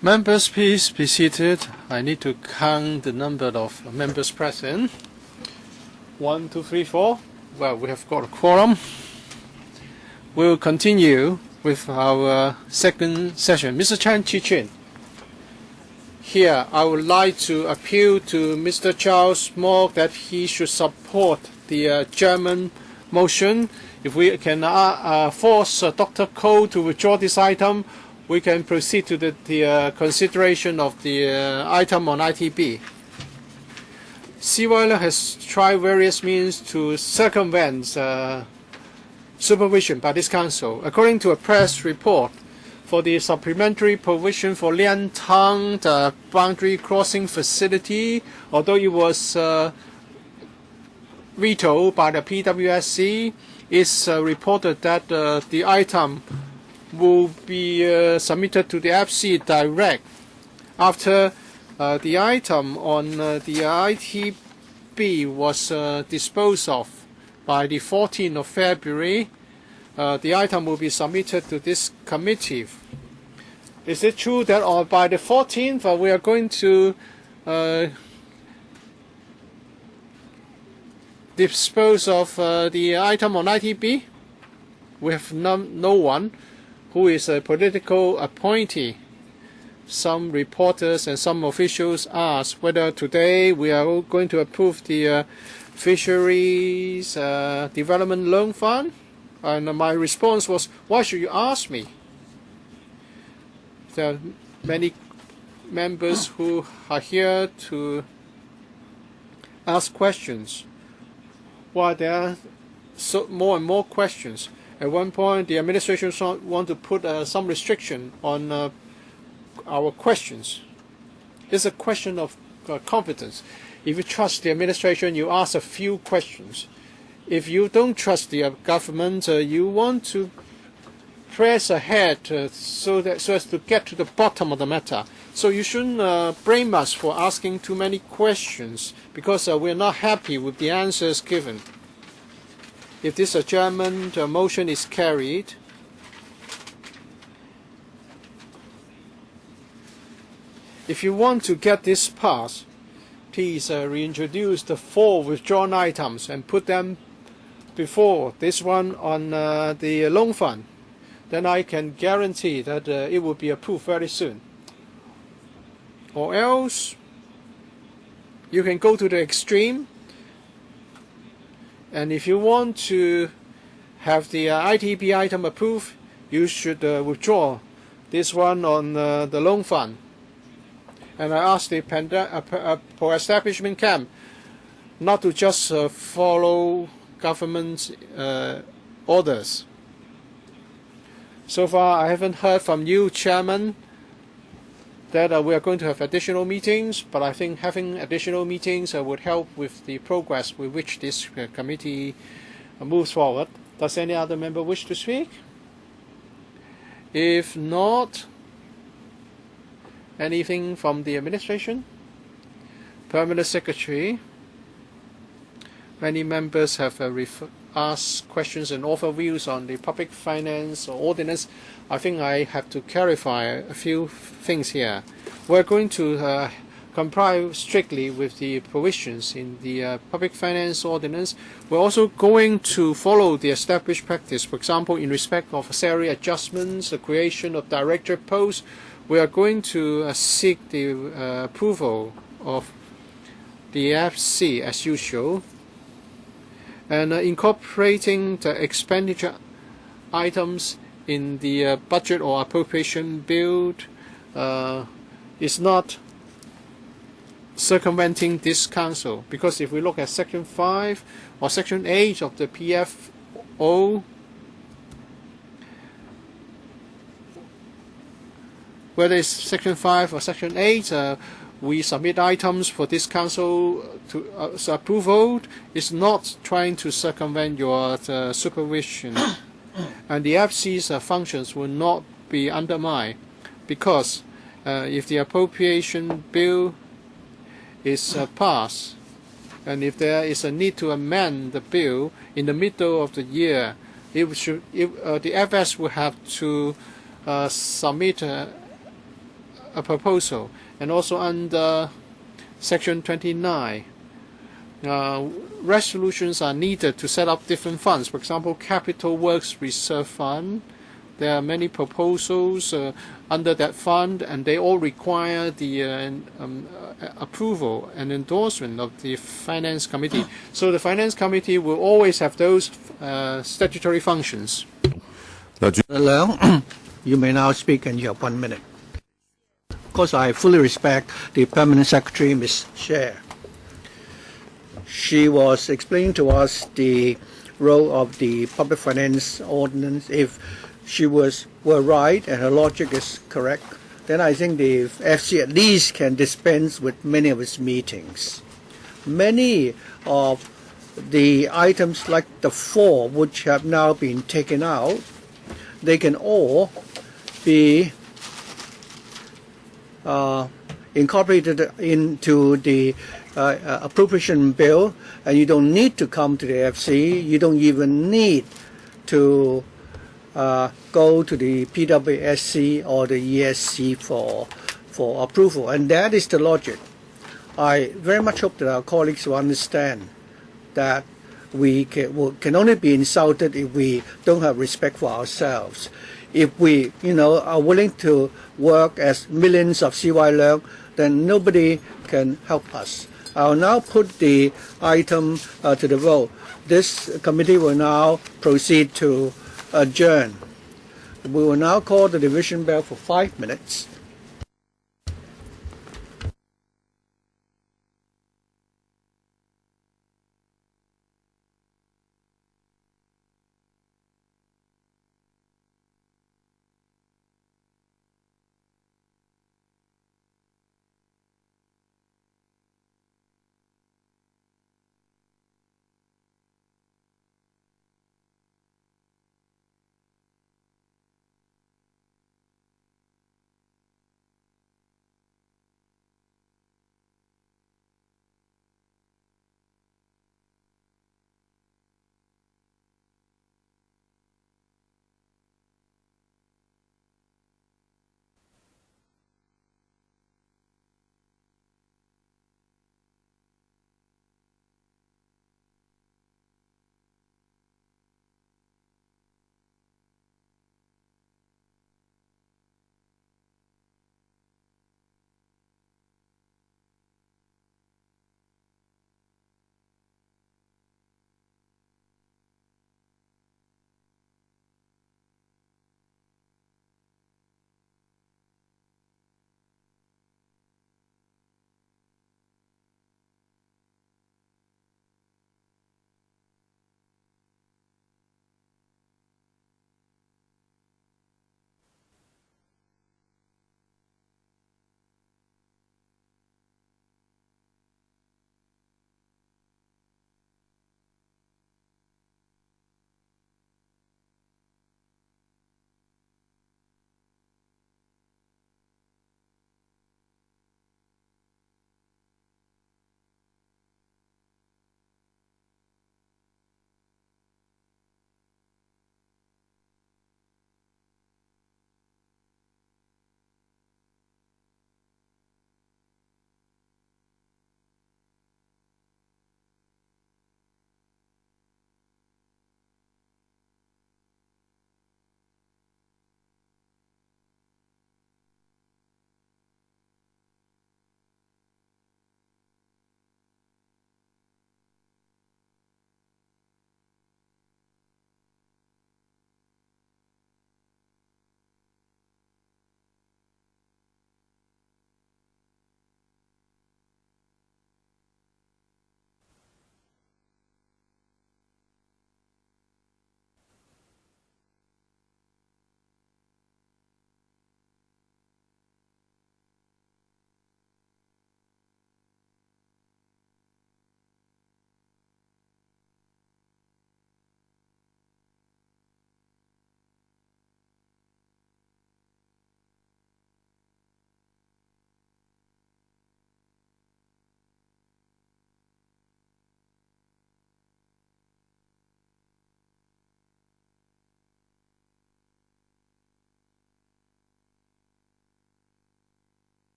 Members, please be seated. I need to count the number of members present. 1, 2, 3, 4. Well, we have got a quorum. We'll continue with our second session. Mr. Chan Chi-Chin. Here, I would like to appeal to Mr. Charles Moore that he should support the German motion. If we can force Dr. Koh to withdraw this item, we can proceed to the consideration of the item on ITB. Seaweiler has tried various means to circumvent supervision by this council. According to a press report, for the supplementary provision for Lian Tang, the boundary crossing facility, although it was vetoed by the PWSC, it's reported that the item will be submitted to the FC direct. After the item on the ITB was disposed of by the 14th of February, the item will be submitted to this committee. Is it true that by the 14th we are going to dispose of the item on ITB? We have no one who is a political appointee. Some reporters and some officials asked whether today we are going to approve the Fisheries Development Loan Fund. And my response was, why should you ask me? There are many members who are here to ask questions. While there are more and more questions, at one point the administration want to put some restriction on our questions. It's a question of confidence. If you trust the administration, you ask a few questions. If you don't trust the government, you want to press ahead so as to get to the bottom of the matter. So you shouldn't blame us for asking too many questions, because we're not happy with the answers given. If this adjournment motion is carried, if you want to get this passed, please reintroduce the 4 withdrawn items and put them before this one on the loan fund. Then I can guarantee that it will be approved very soon. Or else, you can go to the extreme, and if you want to have the ITB item approved, you should withdraw this one on the loan fund. And I ask the pro-establishment camp not to just follow government orders. So far, I haven't heard from you, Chairman, that we are going to have additional meetings, but I think having additional meetings would help with the progress with which this committee moves forward. Does any other member wish to speak? If not, anything from the administration? Permanent Secretary. Many members have asked questions and offered views on the public finance ordinance. I think I have to clarify a few things here. We're going to comply strictly with the provisions in the public finance ordinance. We're also going to follow the established practice. For example, in respect of salary adjustments, the creation of director posts, we are going to seek the approval of the FC as usual. And incorporating the expenditure items in the budget or appropriation bill is not circumventing this council, because if we look at Section 5 or Section 8 of the PFO, whether it's Section 5 or Section 8, we submit items for this council to approval. Is not trying to circumvent your supervision, and the FC's functions will not be undermined, because if the appropriation bill is passed, and if there is a need to amend the bill in the middle of the year, the FS will have to submit a proposal. And also under Section 29, resolutions are needed to set up different funds. For example, Capital Works Reserve Fund. There are many proposals under that fund, and they all require the approval and endorsement of the Finance Committee. So the Finance Committee will always have those statutory functions. Leung, you may now speak, and you have 1 minute. Of course, I fully respect the Permanent Secretary, Ms. Sher. She was explaining to us the role of the Public Finance Ordinance. If she were right and her logic is correct, then I think the FC at least can dispense with many of its meetings. Many of the items, like the 4 which have now been taken out, they can all be incorporated into the appropriation bill, and you don't need to come to the FC. You don't even need to go to the PWSC or the ESC for approval, and that is the logic. I very much hope that our colleagues will understand that we can only be insulted if we don't have respect for ourselves. If we, are willing to work as millions of CY Leung, then nobody can help us. I'll now put the item to the vote. This committee will now proceed to adjourn. We will now call the division bell for 5 minutes.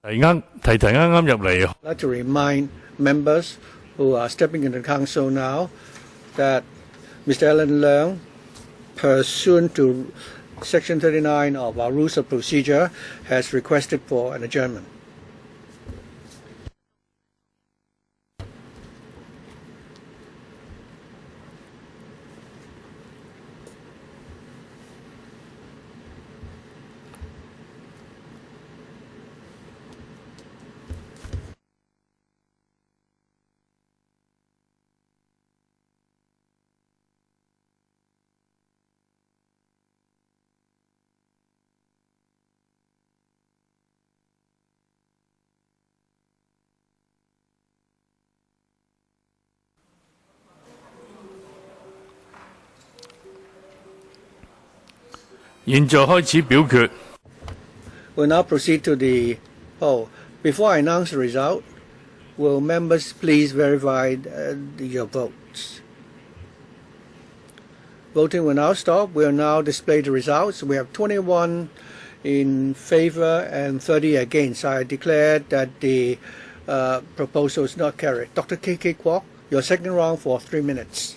I'd like to remind members who are stepping into the council now that Mr. Alan Leung, pursuant to Section 39 of our Rules of Procedure, has requested for an adjournment. We'll now proceed to the poll. Before I announce the result, will members please verify your votes? Voting will now stop. We'll now display the results. We have 21 in favor and 30 against. I declare that the proposal is not carried. Dr. K.K. Kwok, your second round for 3 minutes.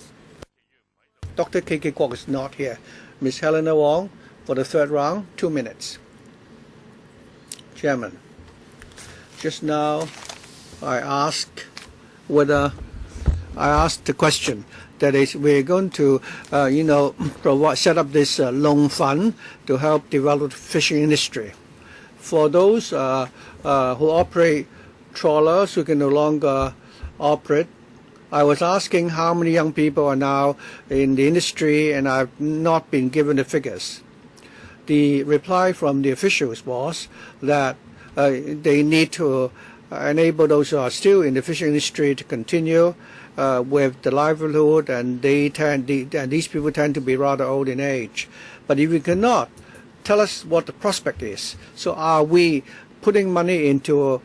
Dr. K.K. Kwok is not here. Ms. Helena Wong, for the third round, 2 minutes. Chairman, just now I asked the question, that is, we're going to, set up this loan fund to help develop the fishing industry. For those who operate trawlers who can no longer operate, I was asking how many young people are now in the industry, and I've not been given the figures. The reply from the officials was that they need to enable those who are still in the fishing industry to continue with the livelihood, and these people tend to be rather old in age. But if we cannot, tell us what the prospect is. So are we putting money into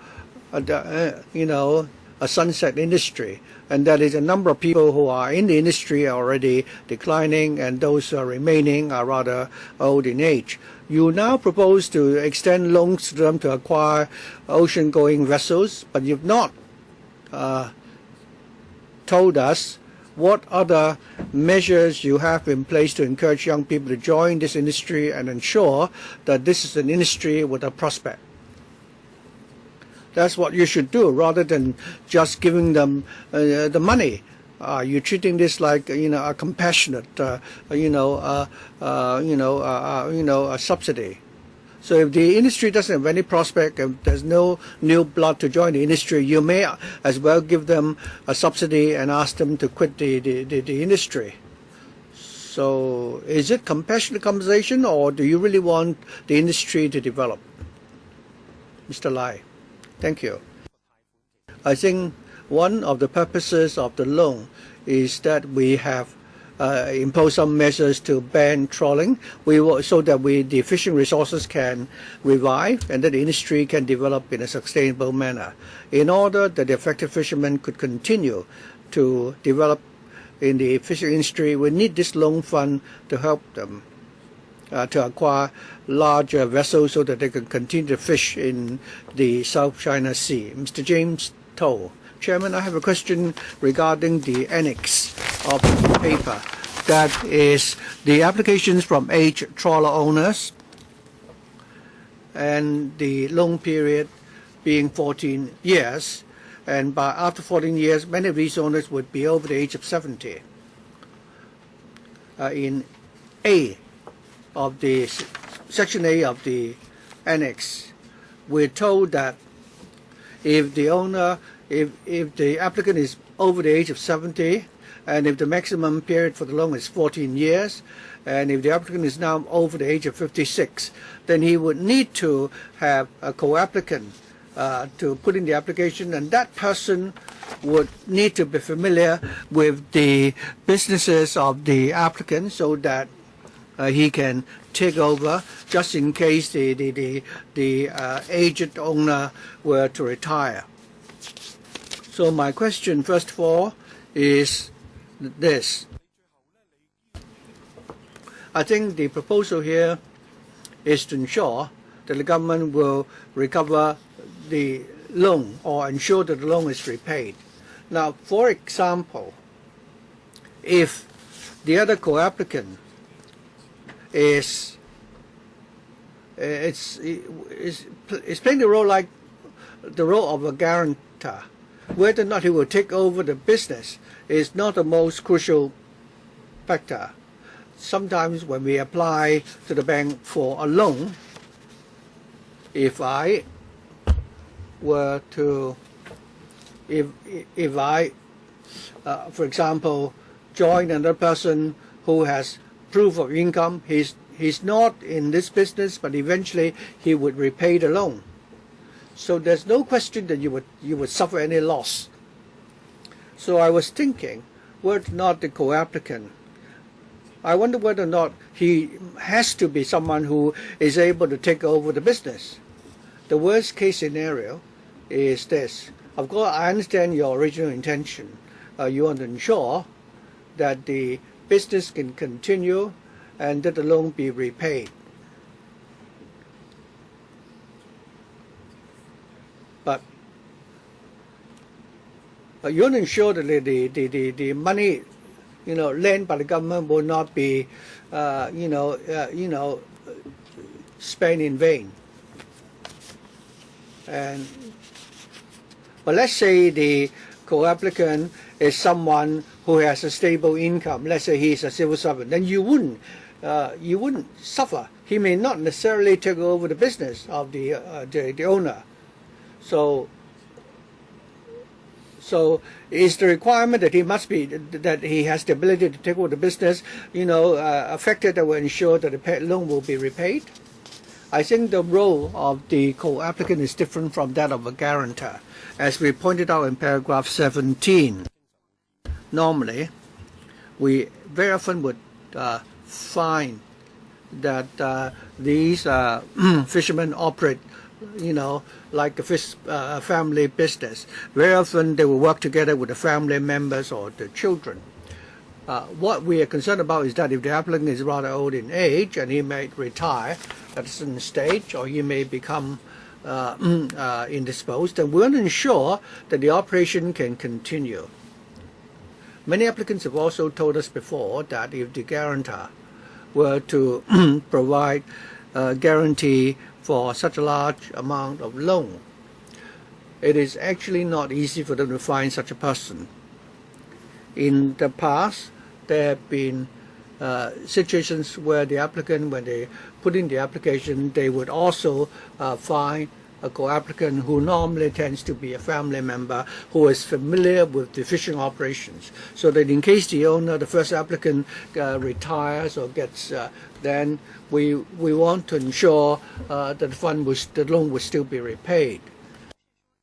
a sunset industry? And that is a number of people who are in the industry are already declining, and those who are remaining are rather old in age. You now propose to extend loans to them to acquire ocean-going vessels, but you've not told us what other measures you have in place to encourage young people to join this industry and ensure that this is an industry with a prospect. That's what you should do, rather than just giving them the money. You're treating this like a compassionate, a subsidy. So if the industry doesn't have any prospect, if there's no new blood to join the industry, you may as well give them a subsidy and ask them to quit the industry. So is it compassionate conversation, or do you really want the industry to develop? Mr. Lai. Thank you. I think one of the purposes of the loan is that we have imposed some measures to ban trawling, so that the fishing resources can revive and that the industry can develop in a sustainable manner. In order that the affected fishermen could continue to develop in the fishing industry, we need this loan fund to help them to acquire larger vessels so that they can continue to fish in the South China Sea. Mr. James Toh. Chairman, I have a question regarding the annex of the paper. That is the applications from 8 trawler owners and the loan period being 14 years. And after 14 years, many of these owners would be over the age of 70. In A of the Section A of the annex, we're told that if the owner, if the applicant is over the age of 70, and if the maximum period for the loan is 14 years, and if the applicant is now over the age of 56, then he would need to have a co-applicant to put in the application, and that person would need to be familiar with the businesses of the applicant so that he can take over just in case the aged owner were to retire. So my question, first of all, is this. I think the proposal here is to ensure that the government will recover the loan or ensure that the loan is repaid. Now, for example, if the other co-applicant is playing the role like the role of a guarantor, whether or not he will take over the business is not the most crucial factor. Sometimes when we apply to the bank for a loan, if I were to, if I, for example, join another person who has proof of income, he's not in this business, but eventually he would repay the loan. So there's no question that you would suffer any loss. So I was thinking, whether or not the co-applicant, I wonder whether or not he has to be someone who is able to take over the business. The worst case scenario is this. Of course, I understand your original intention. You want to ensure that the business can continue and that the loan be repaid. But you want to ensure that the money, lent by the government will not be, spent in vain. But let's say the co-applicant is someone who has a stable income. Let's say he's a civil servant. Then you wouldn't suffer. He may not necessarily take over the business of the owner. So is the requirement that he has the ability to take over the business, a factor that will ensure that the loan will be repaid? I think the role of the co-applicant is different from that of a guarantor. As we pointed out in paragraph 17, normally we very often would find that these fishermen operate, like a family business. Very often they will work together with the family members or the children. What we are concerned about is that if the applicant is rather old in age and he may retire at a certain stage, or he may become indisposed, then we want to ensure that the operation can continue. Many applicants have also told us before that if the guarantor were to provide a guarantee for such a large amount of loan, it is actually not easy for them to find such a person. In the past, there have been situations where the applicant, when they put in the application, they would also find a co-applicant who normally tends to be a family member who is familiar with the fishing operations, so that in case the owner, the first applicant, retires or gets, then we want to ensure that the loan will still be repaid.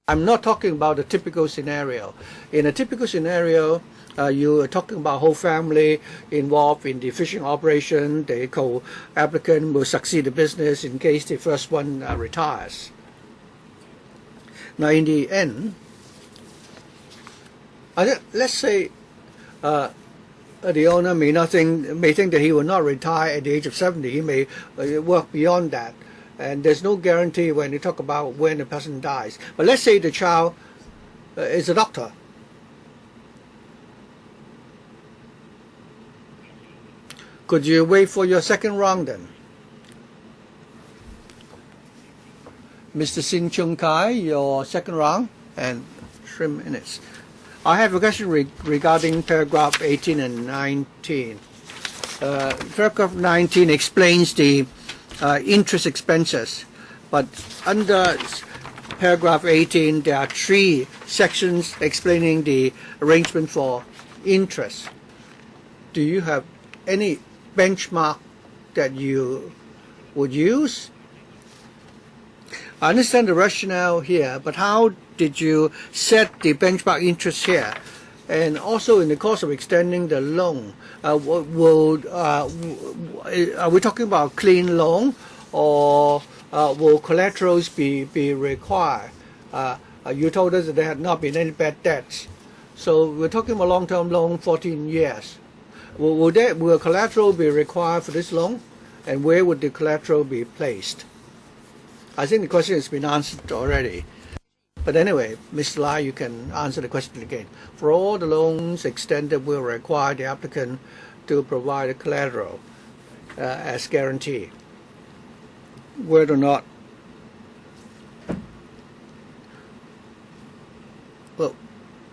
I'm not talking about a typical scenario. In a typical scenario, you are talking about whole family involved in the fishing operation. The co-applicant will succeed the business in case the first one retires. Now, in the end, let's say the owner may think that he will not retire at the age of 70. He may work beyond that, and there's no guarantee when you talk about when the person dies. But let's say the child is a doctor. Could you wait for your second round then? Mr. Sin Chung Kai, your second round, and 3 minutes. I have a question regarding paragraph 18 and 19. Paragraph 19 explains the interest expenses, but under paragraph 18 there are 3 sections explaining the arrangement for interest. Do you have any benchmark that you would use? I understand the rationale here, but how did you set the benchmark interest here? And also, in the course of extending the loan, are we talking about a clean loan, or will collaterals be required? You told us that there had not been any bad debts. So we're talking about long-term loan, 14 years. Will collateral be required for this loan? And where would the collateral be placed? I think the question has been answered already. But anyway, Mr. Lai, you can answer the question again. For all the loans extended, will require the applicant to provide a collateral as guarantee. Whether or not, well,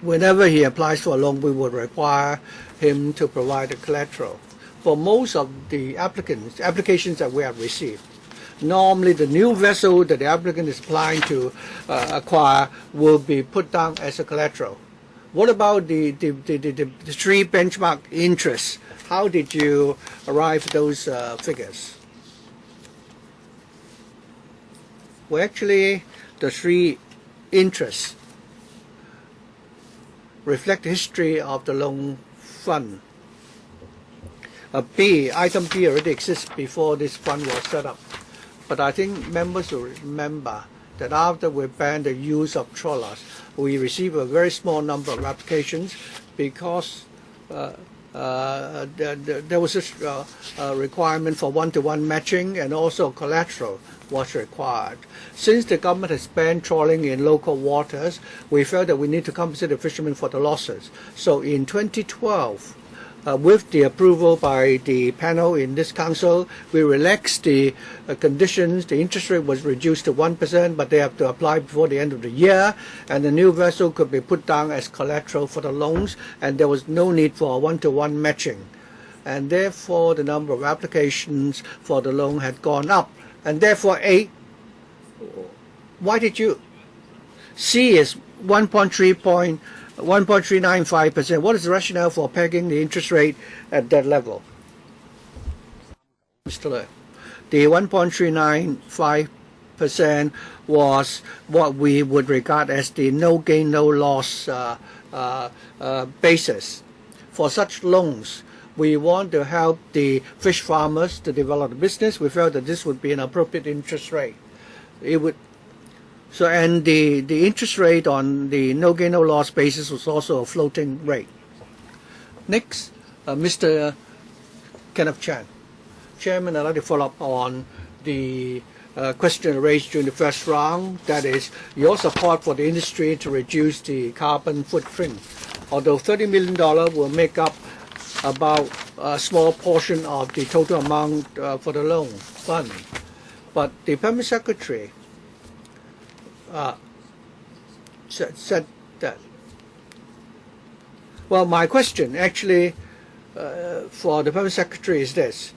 whenever he applies for a loan, we would require him to provide a collateral. For most of the applications that we have received, normally the new vessel that the applicant is applying to acquire will be put down as a collateral. What about the three benchmark interests? How did you arrive at those figures? Well, actually, the three interests reflect the history of the loan fund. Item B already exists before this fund was set up. But I think members will remember that after we banned the use of trawlers, we received a very small number of applications because there was a requirement for one-to-one matching, and also collateral was required. Since the government has banned trawling in local waters, we felt that we need to compensate the fishermen for the losses. So in 2012, with the approval by the panel in this council, we relaxed the conditions. The interest rate was reduced to 1%, but they have to apply before the end of the year, and the new vessel could be put down as collateral for the loans, and there was no need for a one-to-one matching. And therefore, the number of applications for the loan had gone up. And therefore, A, why did you? C is 1.395%. What is the rationale for pegging the interest rate at that level? Mr. Le, the 1.395% was what we would regard as the no gain, no loss basis. For such loans, we want to help the fish farmers to develop the business. We felt that this would be an appropriate interest rate. It would. So, and the interest rate on the no gain, no loss basis was also a floating rate. Next, Mr. Kenneth Chan. Chairman, I'd like to follow up on the question raised during the first round, that is your support for the industry to reduce the carbon footprint. Although $30 million will make up about a small portion of the total amount for the loan fund, but the Permanent Secretary said that. Well, my question actually for the Permanent Secretary is this.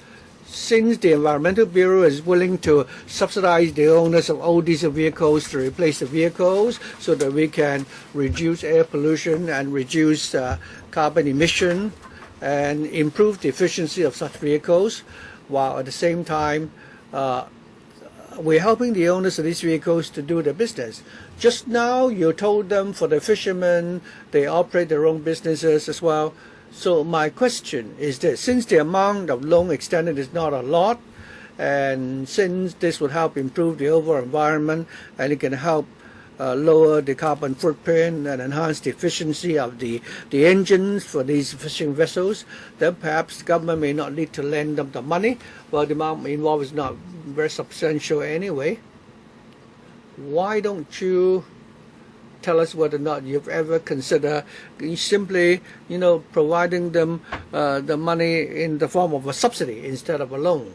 Since the Environmental Bureau is willing to subsidize the owners of old diesel vehicles to replace the vehicles so that we can reduce air pollution and reduce carbon emission and improve the efficiency of such vehicles, while at the same time we're helping the owners of these vehicles to do their business. Just now you told them for the fishermen, they operate their own businesses as well. So my question is this: since the amount of loan extended is not a lot, and since this would help improve the overall environment and it can help lower the carbon footprint and enhance the efficiency of the engines for these fishing vessels, then perhaps the government may not need to lend them the money. Well, the amount involved is not very substantial anyway. Why don't you tell us whether or not you've ever considered simply, providing them the money in the form of a subsidy instead of a loan?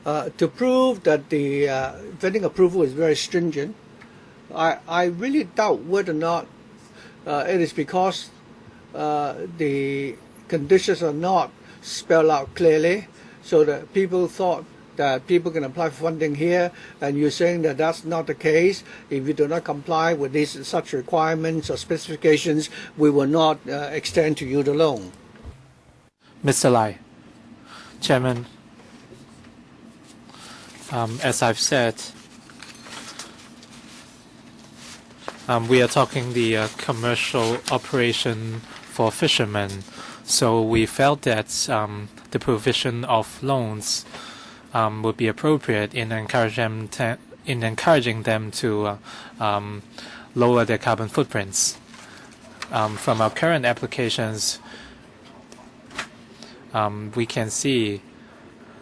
To prove that the vetting approval is very stringent, I really doubt whether or not it is because the conditions are not spelled out clearly, so that people thought that people can apply for funding here, and you're saying that that's not the case. If you do not comply with such requirements or specifications, we will not extend to you the loan. Mr. Lai, Chairman, as I've said, we are talking the commercial operation for fishermen, so we felt that the provision of loans would be appropriate in encouraging them to lower their carbon footprints. From our current applications, we can see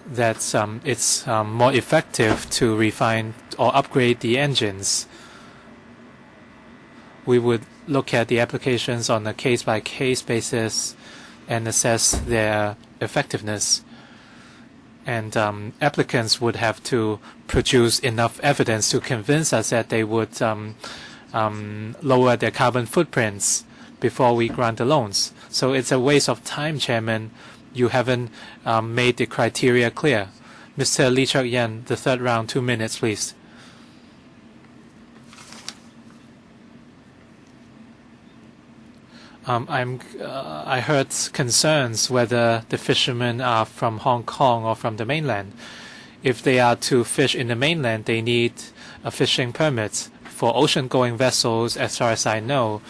that it's more effective to refine or upgrade the engines. We would look at the applications on a case-by-case basis and assess their effectiveness. And applicants would have to produce enough evidence to convince us that they would lower their carbon footprints before we grant the loans. So it's a waste of time, Chairman. You haven't made the criteria clear. Mr. Lee Chuk-yen, the third round, 2 minutes, please. I heard concerns whether the fishermen are from Hong Kong or from the mainland. If they are to fish in the mainland, they need a fishing permit. For ocean-going vessels, as far as I know,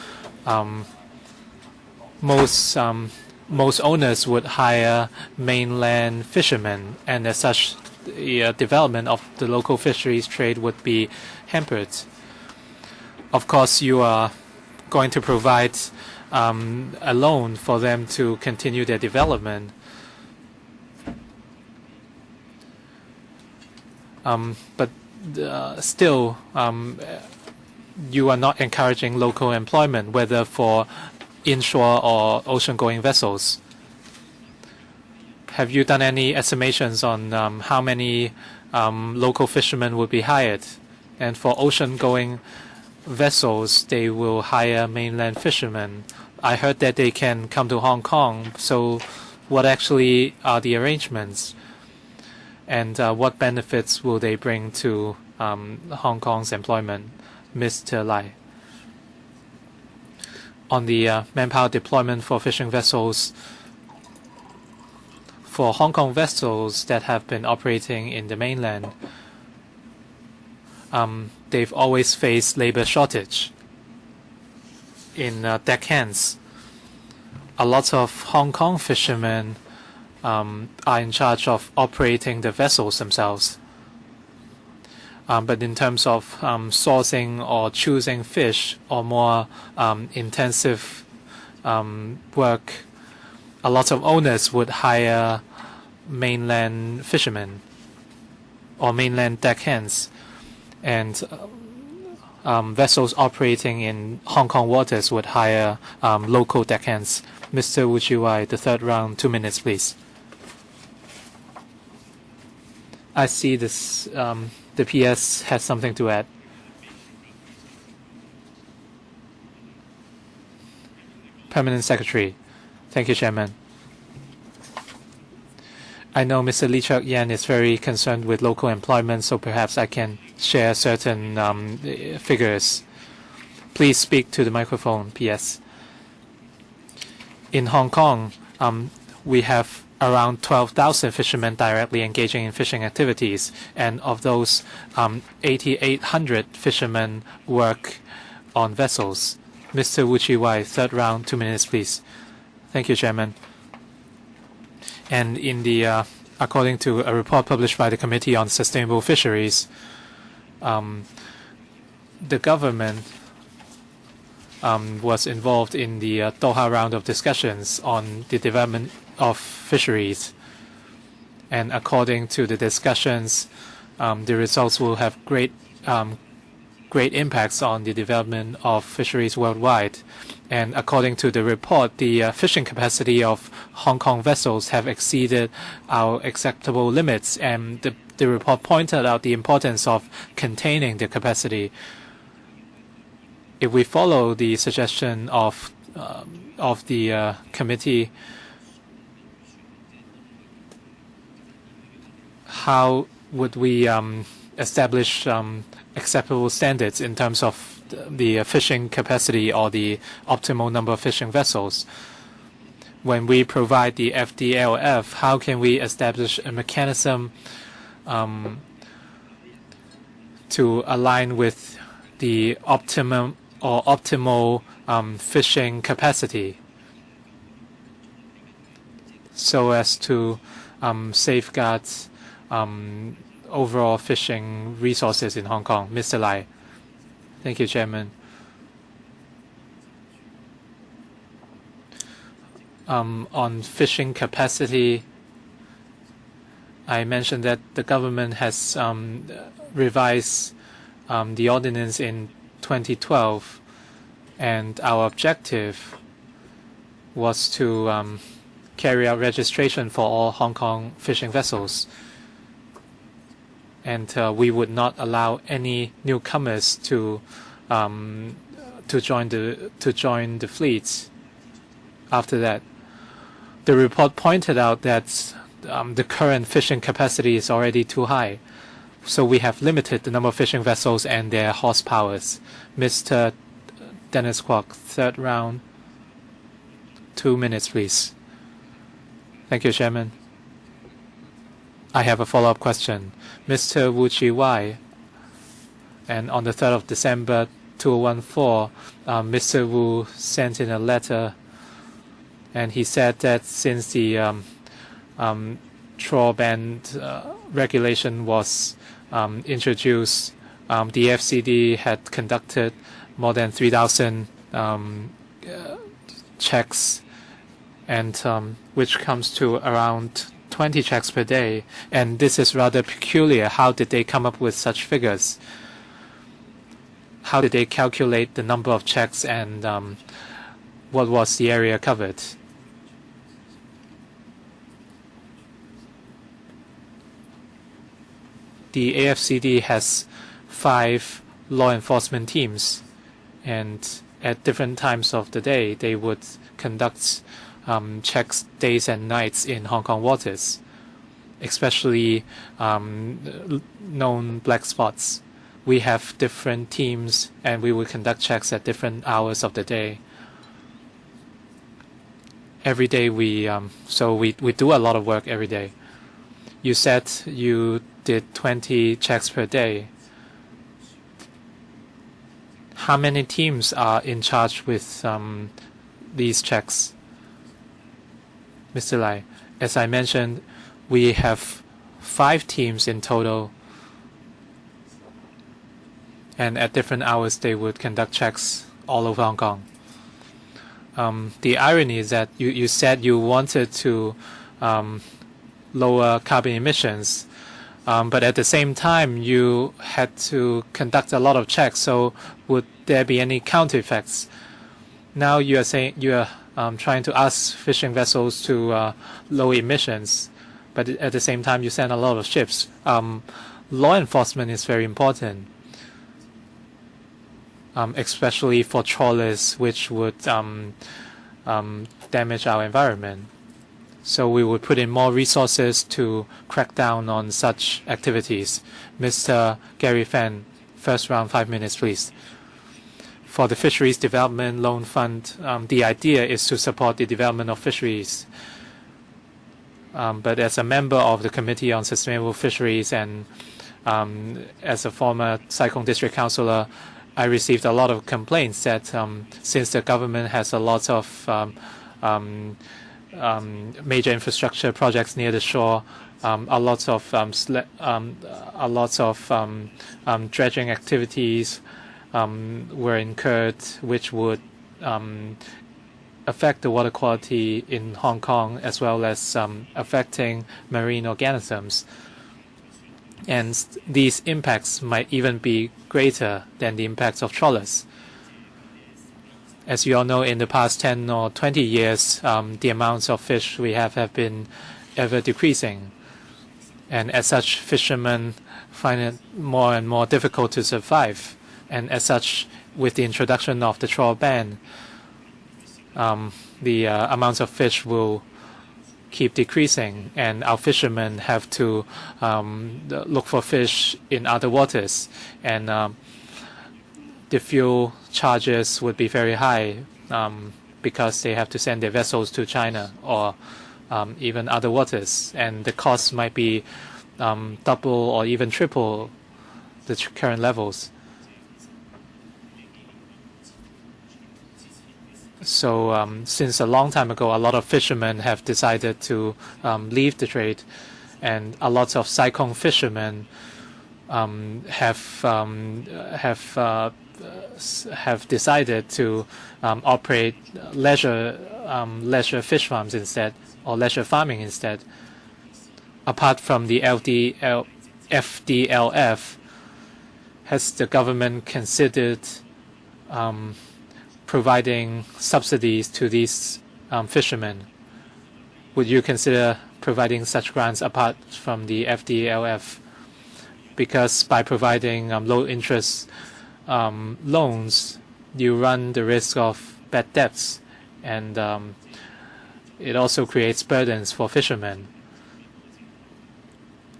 most owners would hire mainland fishermen, and as such, the development of the local fisheries trade would be hampered. Of course, you are going to provide a loan for them to continue their development. But still, you are not encouraging local employment, whether for inshore or ocean-going vessels. Have you done any estimations on how many local fishermen would be hired? And for ocean-going vessels, they will hire mainland fishermen. I heard that they can come to Hong Kong. So what actually are the arrangements? And what benefits will they bring to Hong Kong's employment? Mr. Lai. On the manpower deployment for fishing vessels, for Hong Kong vessels that have been operating in the mainland, they've always faced labor shortage in deckhands. A lot of Hong Kong fishermen are in charge of operating the vessels themselves. But in terms of sourcing or choosing fish or more intensive work, a lot of owners would hire mainland fishermen or mainland deckhands. And vessels operating in Hong Kong waters would hire local deckhands. Mr. Wu Chi-wai, the third round, 2 minutes, please. I see this. The PS has something to add. Permanent Secretary. Thank you, Chairman. I know Mr. Lee Chuk-yen is very concerned with local employment, so perhaps I can share certain figures. Please speak to the microphone, PS. In Hong Kong, we have around 12,000 fishermen directly engaging in fishing activities, and of those, 8,800 fishermen work on vessels. Mr. Wu Chi-wai, third round, 2 minutes, please. Thank you, Chairman. And in the according to a report published by the Committee on Sustainable Fisheries, the government was involved in the Doha round of discussions on the development of fisheries. And according to the discussions, the results will have great impacts on the development of fisheries worldwide. And according to the report, the fishing capacity of Hong Kong vessels have exceeded our acceptable limits. And the report pointed out the importance of containing the capacity. If we follow the suggestion of the committee, how would we establish acceptable standards in terms of the fishing capacity or the optimal number of fishing vessels? When we provide the FDLF, how can we establish a mechanism to align with the optimum or optimal fishing capacity so as to safeguard overall fishing resources in Hong Kong? Mr. Lai. Thank you, Chairman. On fishing capacity I mentioned that the government has revised the ordinance in 2012, and our objective was to carry out registration for all Hong Kong fishing vessels, and we would not allow any newcomers to join the fleet. After that, the report pointed out that the current fishing capacity is already too high, so we have limited the number of fishing vessels and their horsepowers. Mr. Dennis Kwok, third round. 2 minutes, please. Thank you, Chairman. I have a follow-up question. Mr. Wu Chi-wai, and on the 3rd of December 2014, Mr. Wu sent in a letter, and he said that since the trawl ban regulation was introduced, the FCD had conducted more than 3,000 checks, and which comes to around 20 checks per day, and this is rather peculiar. How did they come up with such figures? How did they calculate the number of checks, and what was the area covered? The AFCD has 5 law enforcement teams, and at different times of the day they would conduct checks days and nights in Hong Kong waters, especially known black spots. We have different teams, and we would conduct checks at different hours of the day. Every day we do a lot of work every day. You said you did 20 checks per day. How many teams are in charge with these checks? Mr. Lai, as I mentioned, we have 5 teams in total, and at different hours they would conduct checks all over Hong Kong. The irony is that you said you wanted to lower carbon emissions, but at the same time you had to conduct a lot of checks, so would there be any counter effects? Now you are saying you are trying to ask fishing vessels to lower emissions, but at the same time you send a lot of ships. Law enforcement is very important, especially for trawlers, which would damage our environment. So we would put in more resources to crack down on such activities. Mr. Gary Fan, first round, 5 minutes, please. For the Fisheries Development Loan Fund, the idea is to support the development of fisheries. But as a member of the Committee on Sustainable Fisheries and as a former Sai Kung District Councillor, I received a lot of complaints that since the government has a lot of major infrastructure projects near the shore, a lot of dredging activities were incurred, which would affect the water quality in Hong Kong, as well as affecting marine organisms. And these impacts might even be greater than the impacts of trawlers. As you all know, in the past 10 or 20 years, the amounts of fish we have been ever decreasing. And as such, fishermen find it more and more difficult to survive. And as such, with the introduction of the trawl ban, the amounts of fish will keep decreasing, and our fishermen have to look for fish in other waters, and the fuel charges would be very high because they have to send their vessels to China or even other waters, and the cost might be double or even triple the current levels. So since a long time ago, a lot of fishermen have decided to leave the trade, and a lot of Sai Kung fishermen have decided to operate leisure fish farms instead, or leisure farming instead. apart from the FDLF, has the government considered providing subsidies to these fishermen? Would you consider providing such grants apart from the FDLF? Because by providing low-interest loans, you run the risk of bad debts, and it also creates burdens for fishermen.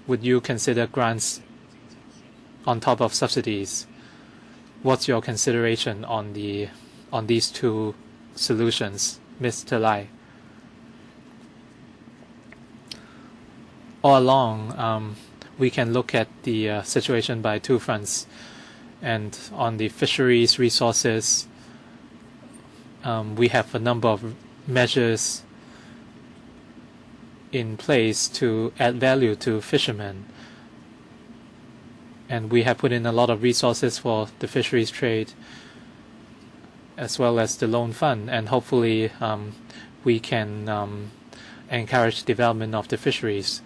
Would you consider grants on top of subsidies? What's your consideration on these two solutions, Mr. Lai? All along, we can look at the situation by two fronts. And on the fisheries resources, we have a number of measures in place to add value to fishermen. And we have put in a lot of resources for the fisheries trade as well as the loan fund. And hopefully we can encourage development of the fisheries.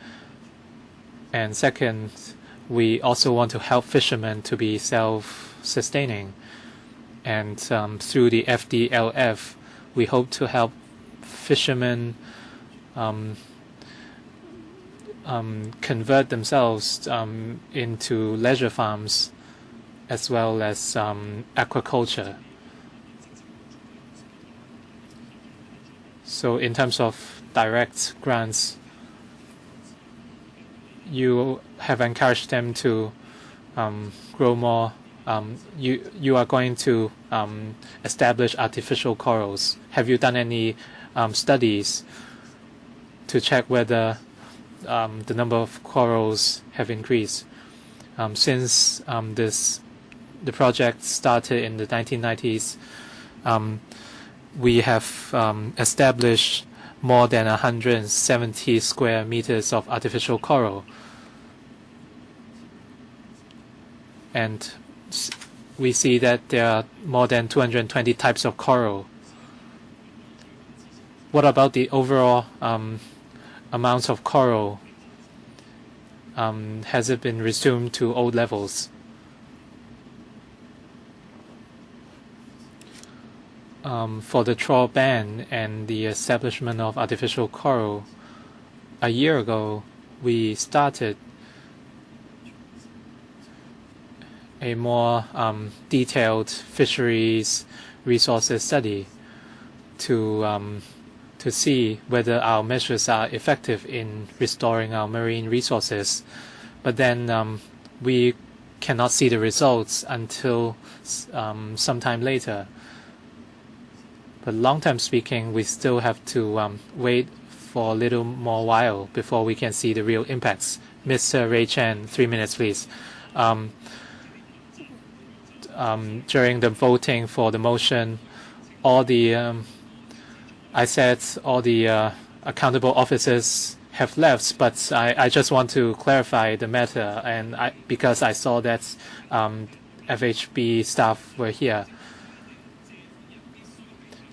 And second, we also want to help fishermen to be self-sustaining. And through the FDLF, we hope to help fishermen convert themselves into leisure farms as well as aquaculture. So in terms of direct grants, you have encouraged them to grow more. You are going to establish artificial corals. Have you done any studies to check whether the number of corals have increased? Since the project started in the 1990s, we have established more than 170 square meters of artificial coral. And we see that there are more than 220 types of coral. What about the overall amounts of coral? Has it been resumed to old levels? For the trawl ban and the establishment of artificial coral, a year ago we started a more detailed fisheries resources study to see whether our measures are effective in restoring our marine resources. But then we cannot see the results until sometime later. But long-term speaking, we still have to wait for a little more while before we can see the real impacts. Mr. Ray Chen, 3 minutes, please. During the voting for the motion, all the I said all the accountable officers have left, but I just want to clarify the matter, and because I saw that FHB staff were here.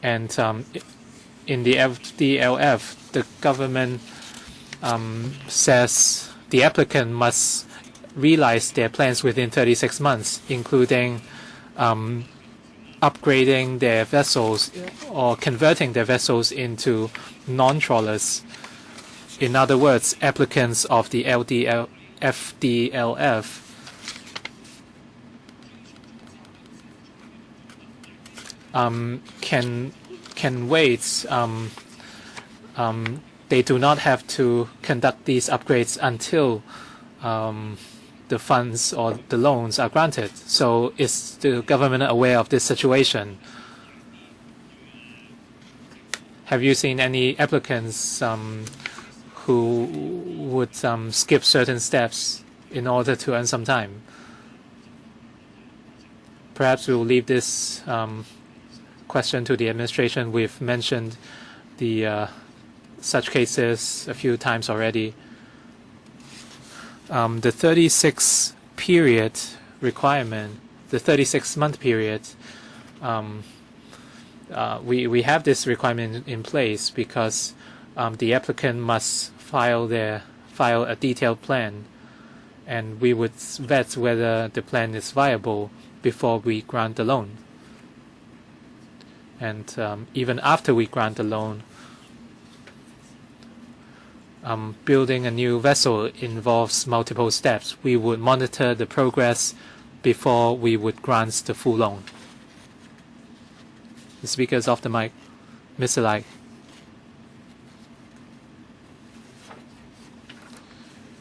And in the FDLF, the government says the applicant must realize their plans within 36 months, including upgrading their vessels or converting their vessels into non-trawlers. In other words, applicants of the FDLF can wait. They do not have to conduct these upgrades until the funds or the loans are granted. So is the government aware of this situation? Have you seen any applicants who would skip certain steps in order to earn some time? Perhaps we will leave this question to the administration. We've mentioned the such cases a few times already. The 36 period requirement, the 36-month period, we have this requirement in place because the applicant must file their file a detailed plan, and we would vet whether the plan is viable before we grant the loan. And even after we grant the loan, building a new vessel involves multiple steps. We would monitor the progress before we would grant the full loan. The speaker's off the mic. Mr. Lai.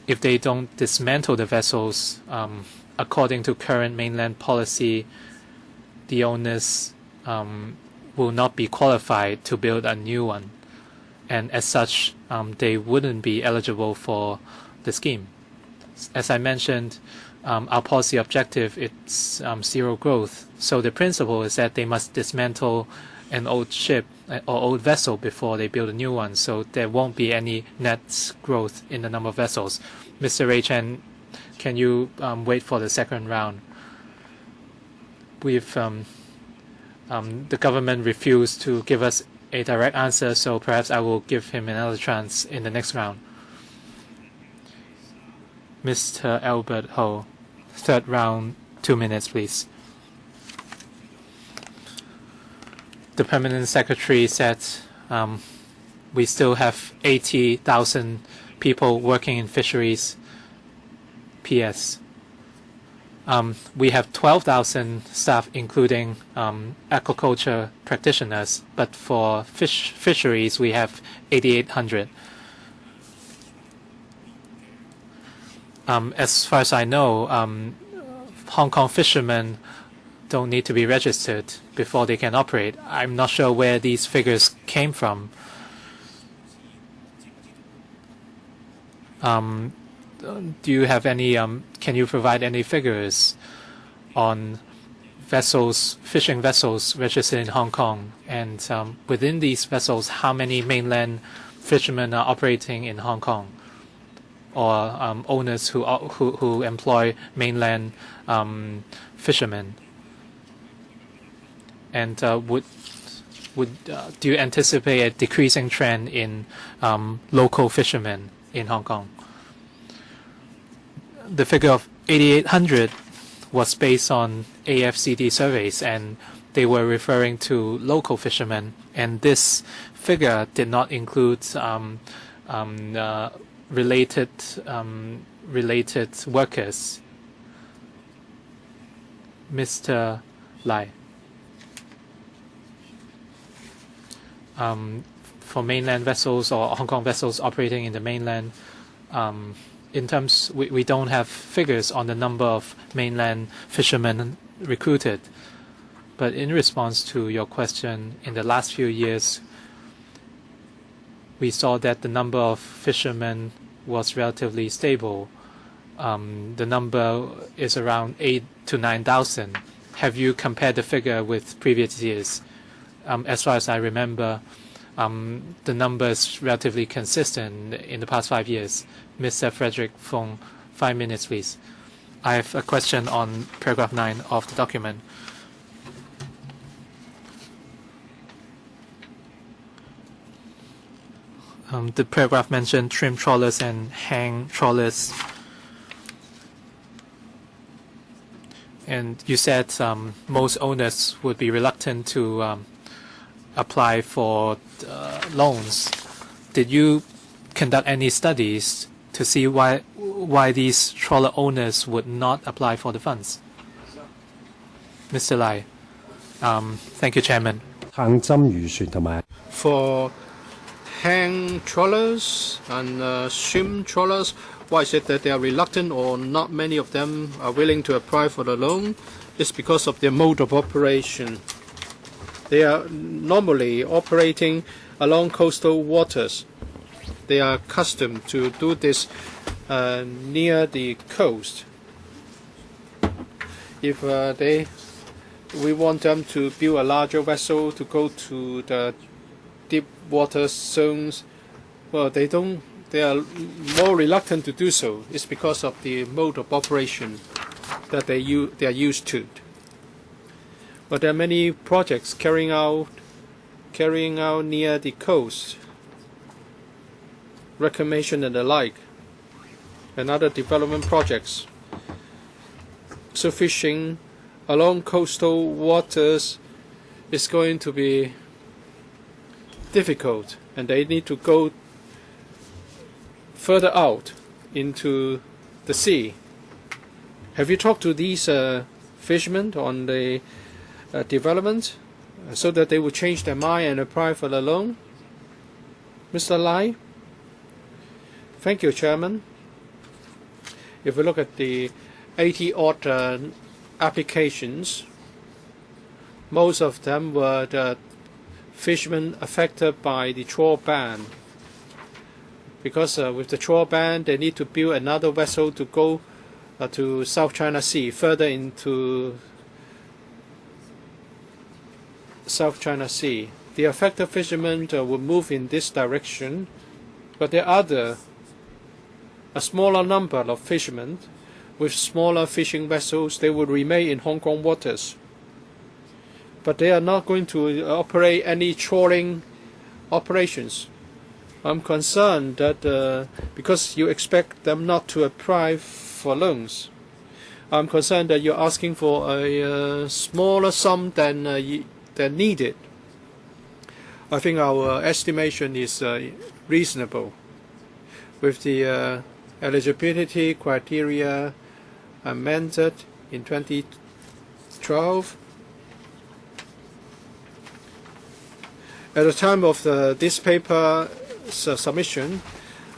If they don't dismantle the vessels, according to current mainland policy, the owners will not be qualified to build a new one. And as such, they wouldn't be eligible for the scheme. As I mentioned, our policy objective is zero growth. So the principle is that they must dismantle an old ship or old vessel before they build a new one. So there won't be any net growth in the number of vessels. Mr. Ray Chen, can you wait for the second round? We've the government refused to give us a direct answer, so perhaps I will give him another chance in the next round. Mr. Albert Ho, third round, 2 minutes, please. The Permanent Secretary said we still have 80,000 people working in fisheries. P.S. We have 12,000 staff, including aquaculture practitioners, but for fisheries we have 8,800. As far as I know, Hong Kong fishermen don't need to be registered before they can operate. I'm not sure where these figures came from. Do you have any, can you provide any figures on vessels, fishing vessels registered in Hong Kong? And within these vessels, how many mainland fishermen are operating in Hong Kong? Or owners who employ mainland fishermen? And do you anticipate a decreasing trend in local fishermen in Hong Kong? The figure of 8,800 was based on AFCD surveys, and they were referring to local fishermen. And this figure did not include related workers. Mr. Lai. For mainland vessels or Hong Kong vessels operating in the mainland, in terms, we don't have figures on the number of mainland fishermen recruited. But in response to your question, in the last few years, we saw that the number of fishermen was relatively stable. The number is around 8,000 to 9,000. Have you compared the figure with previous years? As far as I remember, the number is relatively consistent in the past 5 years. Mr. Frederick Fong, 5 minutes, please. I have a question on paragraph 9 of the document. The paragraph mentioned trim trawlers and hang trawlers. And you said most owners would be reluctant to apply for loans. Did you conduct any studies to see why these trawler owners would not apply for the funds? Mr. Lai. Thank you, Chairman. For hang trawlers and swim trawlers, why is it that they are reluctant or not many of them are willing to apply for the loan? It's because of their mode of operation. They are normally operating along coastal waters. They are accustomed to do this near the coast. If we want them to build a larger vessel to go to the deep water zones, well, they are more reluctant to do so. It's because of the mode of operation that they are used to. But there are many projects carrying out near the coast, reclamation and the like. and other development projects. So fishing along coastal waters is going to be difficult, and they need to go further out into the sea. Have you talked to these fishermen on the development so that they will change their mind and apply for the loan? Mr. Lai? Thank you, Chairman. If we look at the 80-odd applications, most of them were the fishermen affected by the trawl ban. Because with the trawl ban, they need to build another vessel to go to South China Sea, further into South China Sea. The affected fishermen will move in this direction, but there are a smaller number of fishermen with smaller fishing vessels. They will remain in Hong Kong waters, but they are not going to operate any trawling operations. I'm concerned that because you expect them not to apply for loans, I'm concerned that you're asking for a smaller sum than needed. I think our estimation is reasonable. With the eligibility criteria amended in 2012, at the time of this paper submission,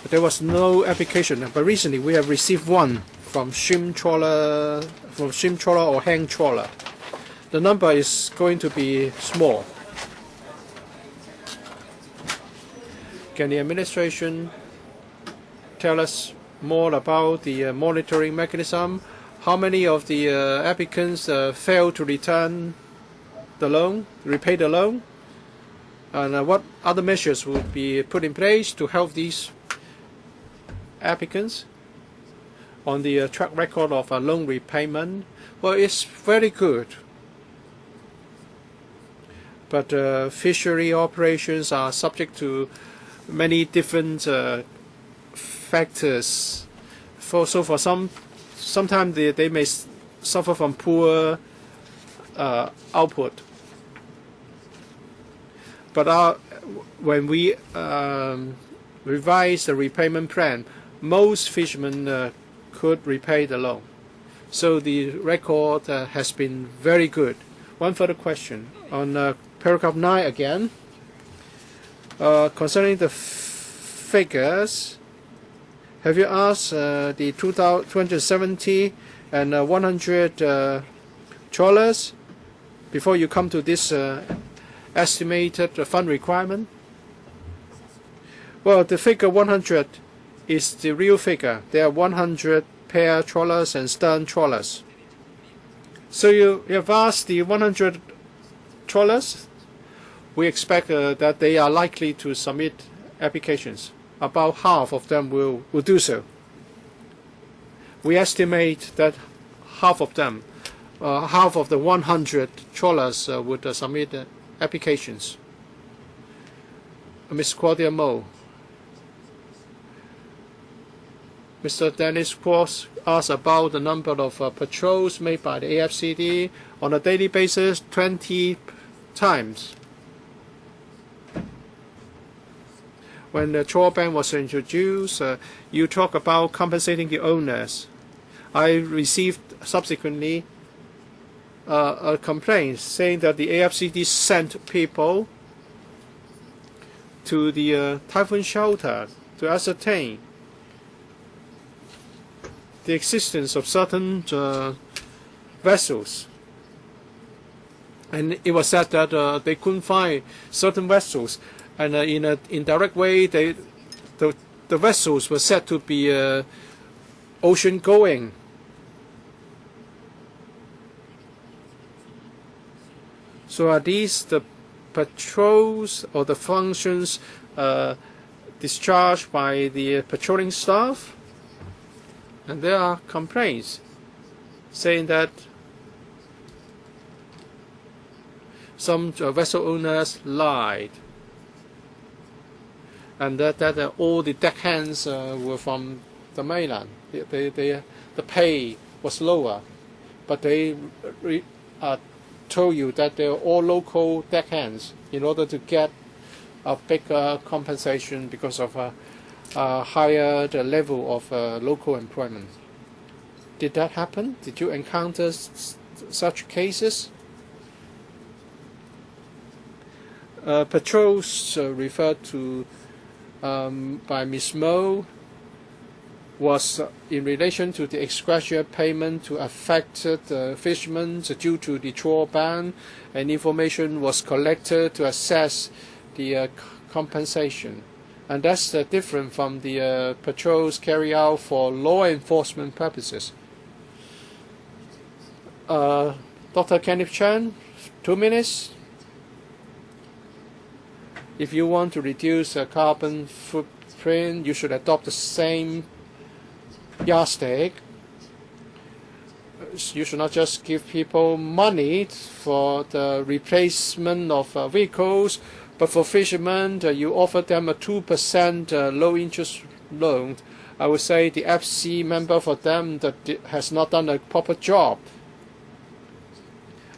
there was no application, but recently we have received one from shrimp trawler or hang trawler. The number is going to be small. Can the administration tell us more about the monitoring mechanism? How many of the applicants failed to return the loan, repay the loan? And what other measures would be put in place to help these applicants? On the track record of loan repayment, well, it's very good. But fishery operations are subject to many different factors. For sometimes they may suffer from poor output. But when we revise the repayment plan, most fishermen could repay the loan. So the record has been very good. One further question on paragraph 9 again. Concerning the figures, have you asked the 270 and 100 trawlers before you come to this estimated fund requirement? Well, the figure 100 is the real figure. There are 100 pair trawlers and stern trawlers. So you have asked the 100 trawlers. We expect that they are likely to submit applications. About half of them will do so. We estimate that half of them, half of the 100 trawlers would submit applications. Ms. Claudia Mo. Mr. Dennis Cross asked about the number of patrols made by the AFCD on a daily basis, 20 times. When the trawl ban was introduced, you talk about compensating the owners. I received subsequently a complaint saying that the AFCD sent people to the typhoon shelter to ascertain the existence of certain vessels. And it was said that they couldn't find certain vessels. And in an indirect way, the vessels were said to be ocean-going. So are these the patrols or the functions discharged by the patrolling staff? And there are complaints saying that some vessel owners lied, and that all the deckhands were from the mainland. The pay was lower, but they told you that they're all local deckhands in order to get a bigger compensation because of a higher level of local employment. Did that happen? Did you encounter such cases? Patrols referred to by Ms. Mo was in relation to the ex gratia payment to affected fishermen due to the trawl ban, and information was collected to assess the compensation. And that's different from the patrols carried out for law enforcement purposes. Dr. Kenneth Chan, 2 minutes. If you want to reduce carbon footprint, you should adopt the same yardstick. You should not just give people money for the replacement of vehicles, but for fishermen, you offer them a 2% low-interest loan. I would say the FC member for them that has not done a proper job.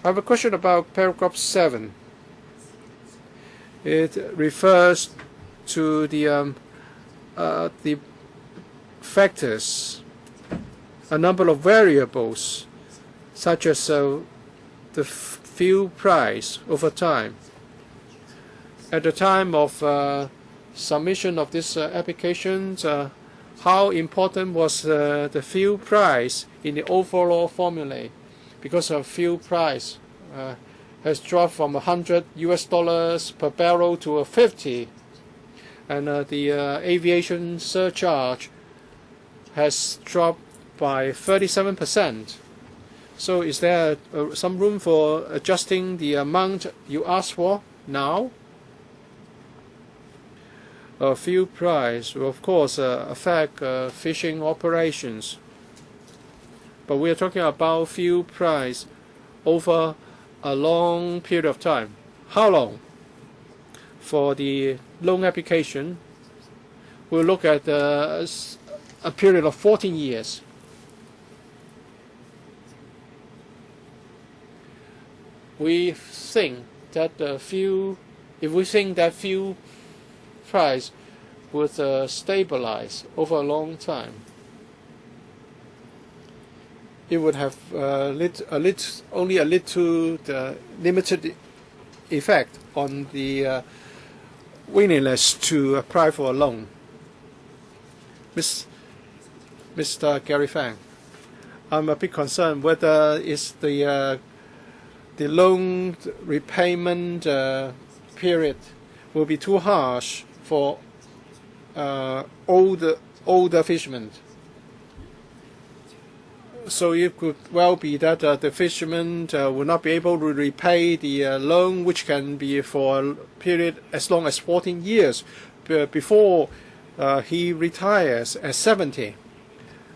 I have a question about paragraph 7. It refers to the factors, a number of variables, such as the fuel price over time. At the time of submission of this application, how important was the fuel price in the overall formula? Because of fuel price has dropped from $100 per barrel to 50, and the aviation surcharge has dropped by 37%. So is there some room for adjusting the amount you ask for now? Fuel price will of course affect fishing operations, but we are talking about fuel price over a long period of time. How long? For the loan application, we'll look at a period of 14 years. We think that if we think that fuel price would stabilize over a long time, it would have only a little limited effect on the willingness to apply for a loan. Mr. Gary Fang, I'm a bit concerned whether it's the loan repayment period will be too harsh for older fishermen. So it could well be that the fisherman will not be able to repay the loan, which can be for a period as long as 14 years before he retires at 70.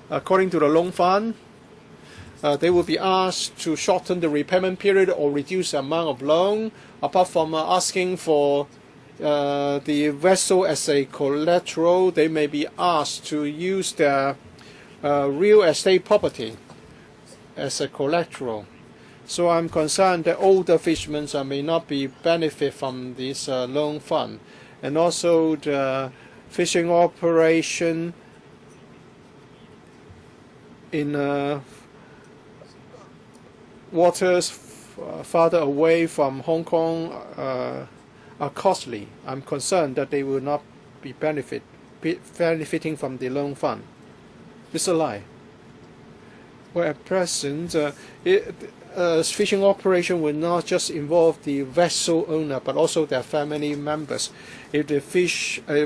According to the loan fund, they will be asked to shorten the repayment period or reduce the amount of loan, apart from asking for the vessel as a collateral. They may be asked to use their real estate property as a collateral. So I'm concerned that older fishermen may not be benefit from this loan fund. And also the fishing operation in waters farther away from Hong Kong are costly. I'm concerned that they will not be benefiting from the loan fund. Mr. Lai, well, at present, fishing operation will not just involve the vessel owner, but also their family members. If the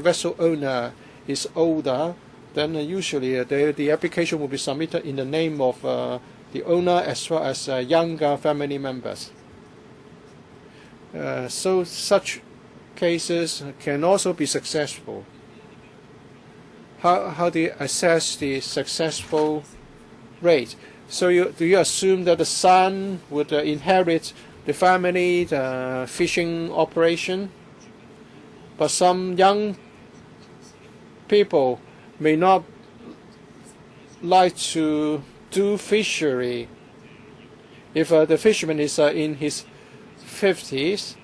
vessel owner is older, then usually the application will be submitted in the name of the owner as well as younger family members. So such cases can also be successful. How do you assess the successful rate? So do you assume that the son would inherit the family fishing operation, but some young people may not like to do fishery, if the fisherman is in his 50s,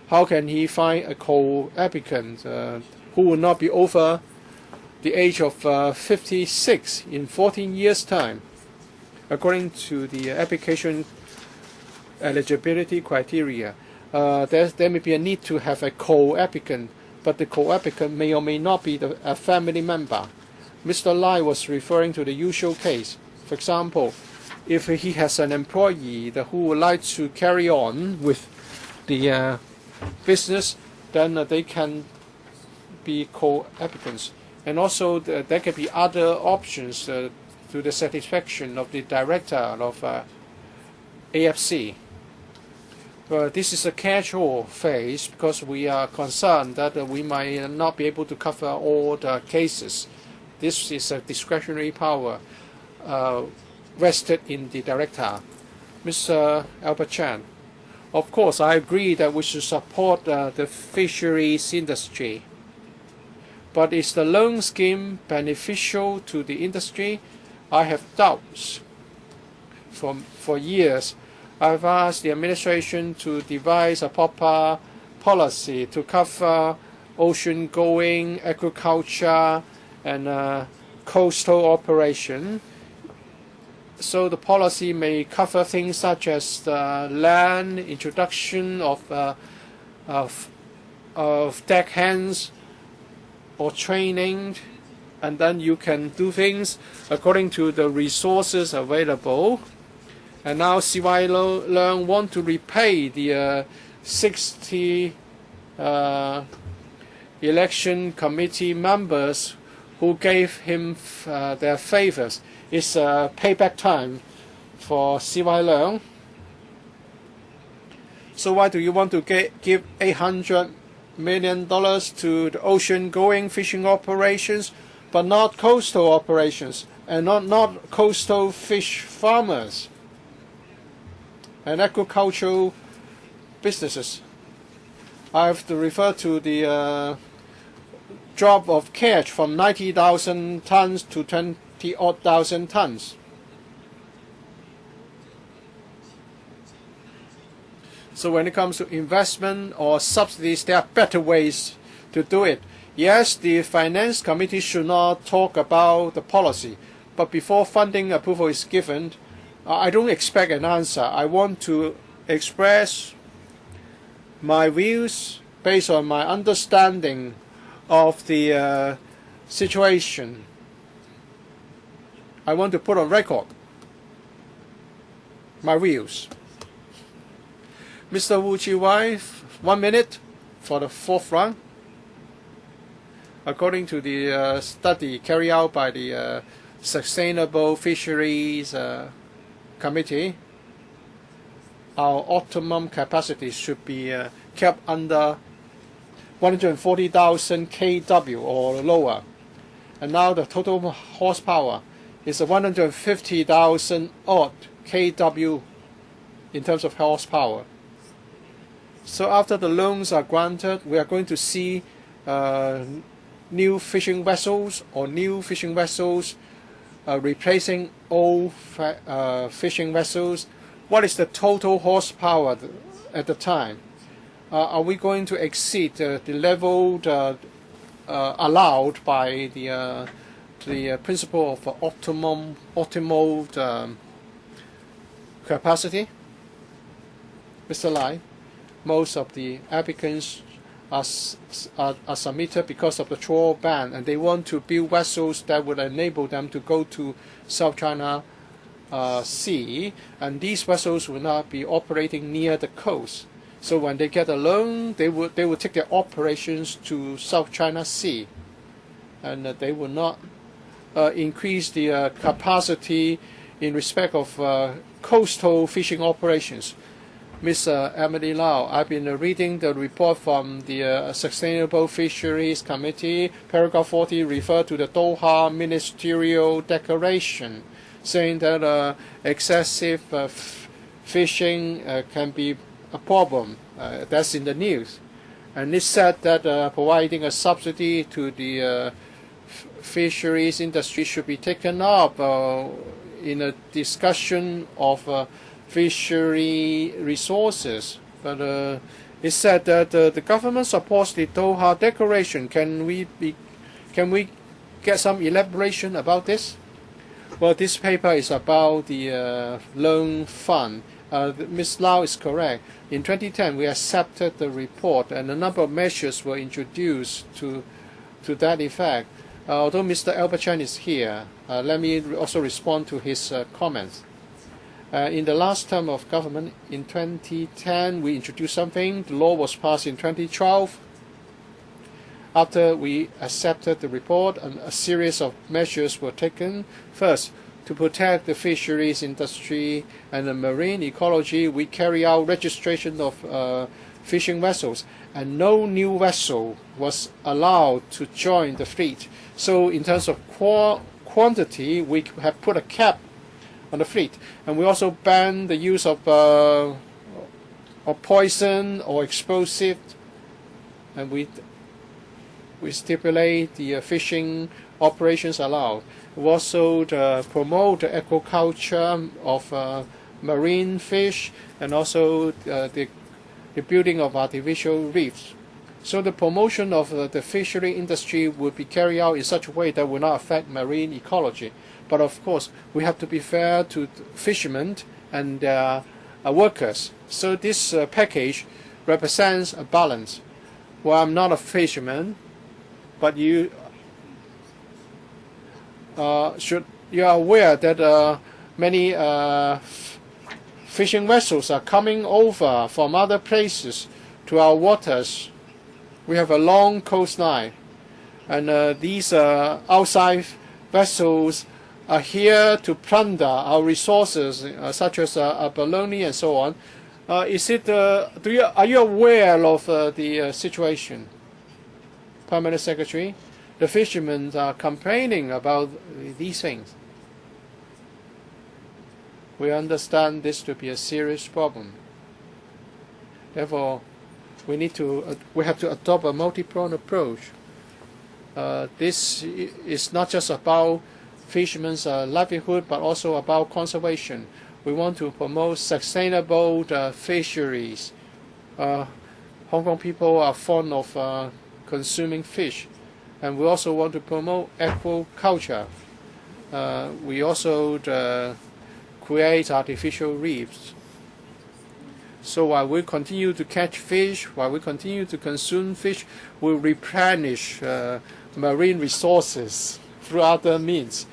how can he find a co-applicant who will not be over the age of 56 in 14 years' time, according to the application eligibility criteria? There may be a need to have a co-applicant, but the co-applicant may or may not be a family member. Mr. Lai was referring to the usual case. For example, if he has an employee who would like to carry on with the business, then they can be co-applicants. And also there can be other options to the satisfaction of the director of AFC. But this is a catch-all phase because we are concerned that we might not be able to cover all the cases. This is a discretionary power vested in the director. Mr. Albert Chan, of course, I agree that we should support the fisheries industry. But is the loan scheme beneficial to the industry? I have doubts. For years, I've asked the administration to devise a proper policy to cover ocean-going agriculture and coastal operation. So the policy may cover things such as the land, introduction of deckhands or training, and then you can do things according to the resources available. And now CY Leung want to repay the 60 election committee members who gave him their favors. It's payback time for CY Leung. So why do you want to give $800 million to the ocean-going fishing operations, but not coastal operations, and not coastal fish farmers and agricultural businesses? I have to refer to the drop of catch from 90,000 tons to 20-odd thousand tons. So when it comes to investment or subsidies, there are better ways to do it. Yes, the Finance Committee should not talk about the policy, but before funding approval is given, I don't expect an answer. I want to express my views based on my understanding of the situation. I want to put on record my views. Mr. Wu Chi-wai, 1 minute for the fourth round. According to the study carried out by the Sustainable Fisheries Committee, our optimum capacity should be kept under 140,000 kW or lower. And now the total horsepower is 150,000 odd kW in terms of horsepower. So after the loans are granted, we are going to see new fishing vessels replacing old fishing vessels. What is the total horsepower at the time? Are we going to exceed the level allowed by the principle of optimal capacity? Mr. Lai, most of the applicants are submitted because of the trawl ban, and they want to build vessels that would enable them to go to South China Sea, and these vessels will not be operating near the coast. So when they get a loan, they will take their operations to South China Sea, and they will not increase the capacity in respect of coastal fishing operations. Ms. Emily Lau, I've been reading the report from the Sustainable Fisheries Committee. Paragraph 40 referred to the Doha Ministerial Declaration, saying that excessive fishing can be a problem. That's in the news. And it said that providing a subsidy to the fisheries industry should be taken up in a discussion of fishery resources. But it said that the government supports the Doha Declaration. Can we get some elaboration about this? Well, this paper is about the loan fund. Ms. Lau is correct. In 2010, we accepted the report, and a number of measures were introduced to that effect. Although Mr. Albert Chan is here, let me also respond to his comments. In the last term of government, in 2010, we introduced something. The law was passed in 2012. After we accepted the report, a series of measures were taken. First, to protect the fisheries industry and the marine ecology, we carry out registration of fishing vessels, and no new vessel was allowed to join the fleet. So in terms of quantity, we have put a cap on the fleet, and we also banned the use of poison or explosive, and we stipulate the fishing operations allowed. We also promote the aquaculture of marine fish, and also the building of artificial reefs. So the promotion of the fishery industry would be carried out in such a way that will not affect marine ecology. But of course, we have to be fair to fishermen and workers. So this package represents a balance. Well, I'm not a fisherman, but you are aware that many fishing vessels are coming over from other places to our waters. We have a long coastline, and these outside vessels are here to plunder our resources, such as abalone and so on. Are you aware of the situation, Permanent Secretary? The fishermen are complaining about these things. We understand this to be a serious problem. Therefore, we have to adopt a multi-pronged approach. This is not just about fishermen's livelihood, but also about conservation. We want to promote sustainable fisheries. Hong Kong people are fond of consuming fish, and we also want to promote aquaculture. We also create artificial reefs. So while we continue to catch fish, while we continue to consume fish, we'll replenish marine resources through other means.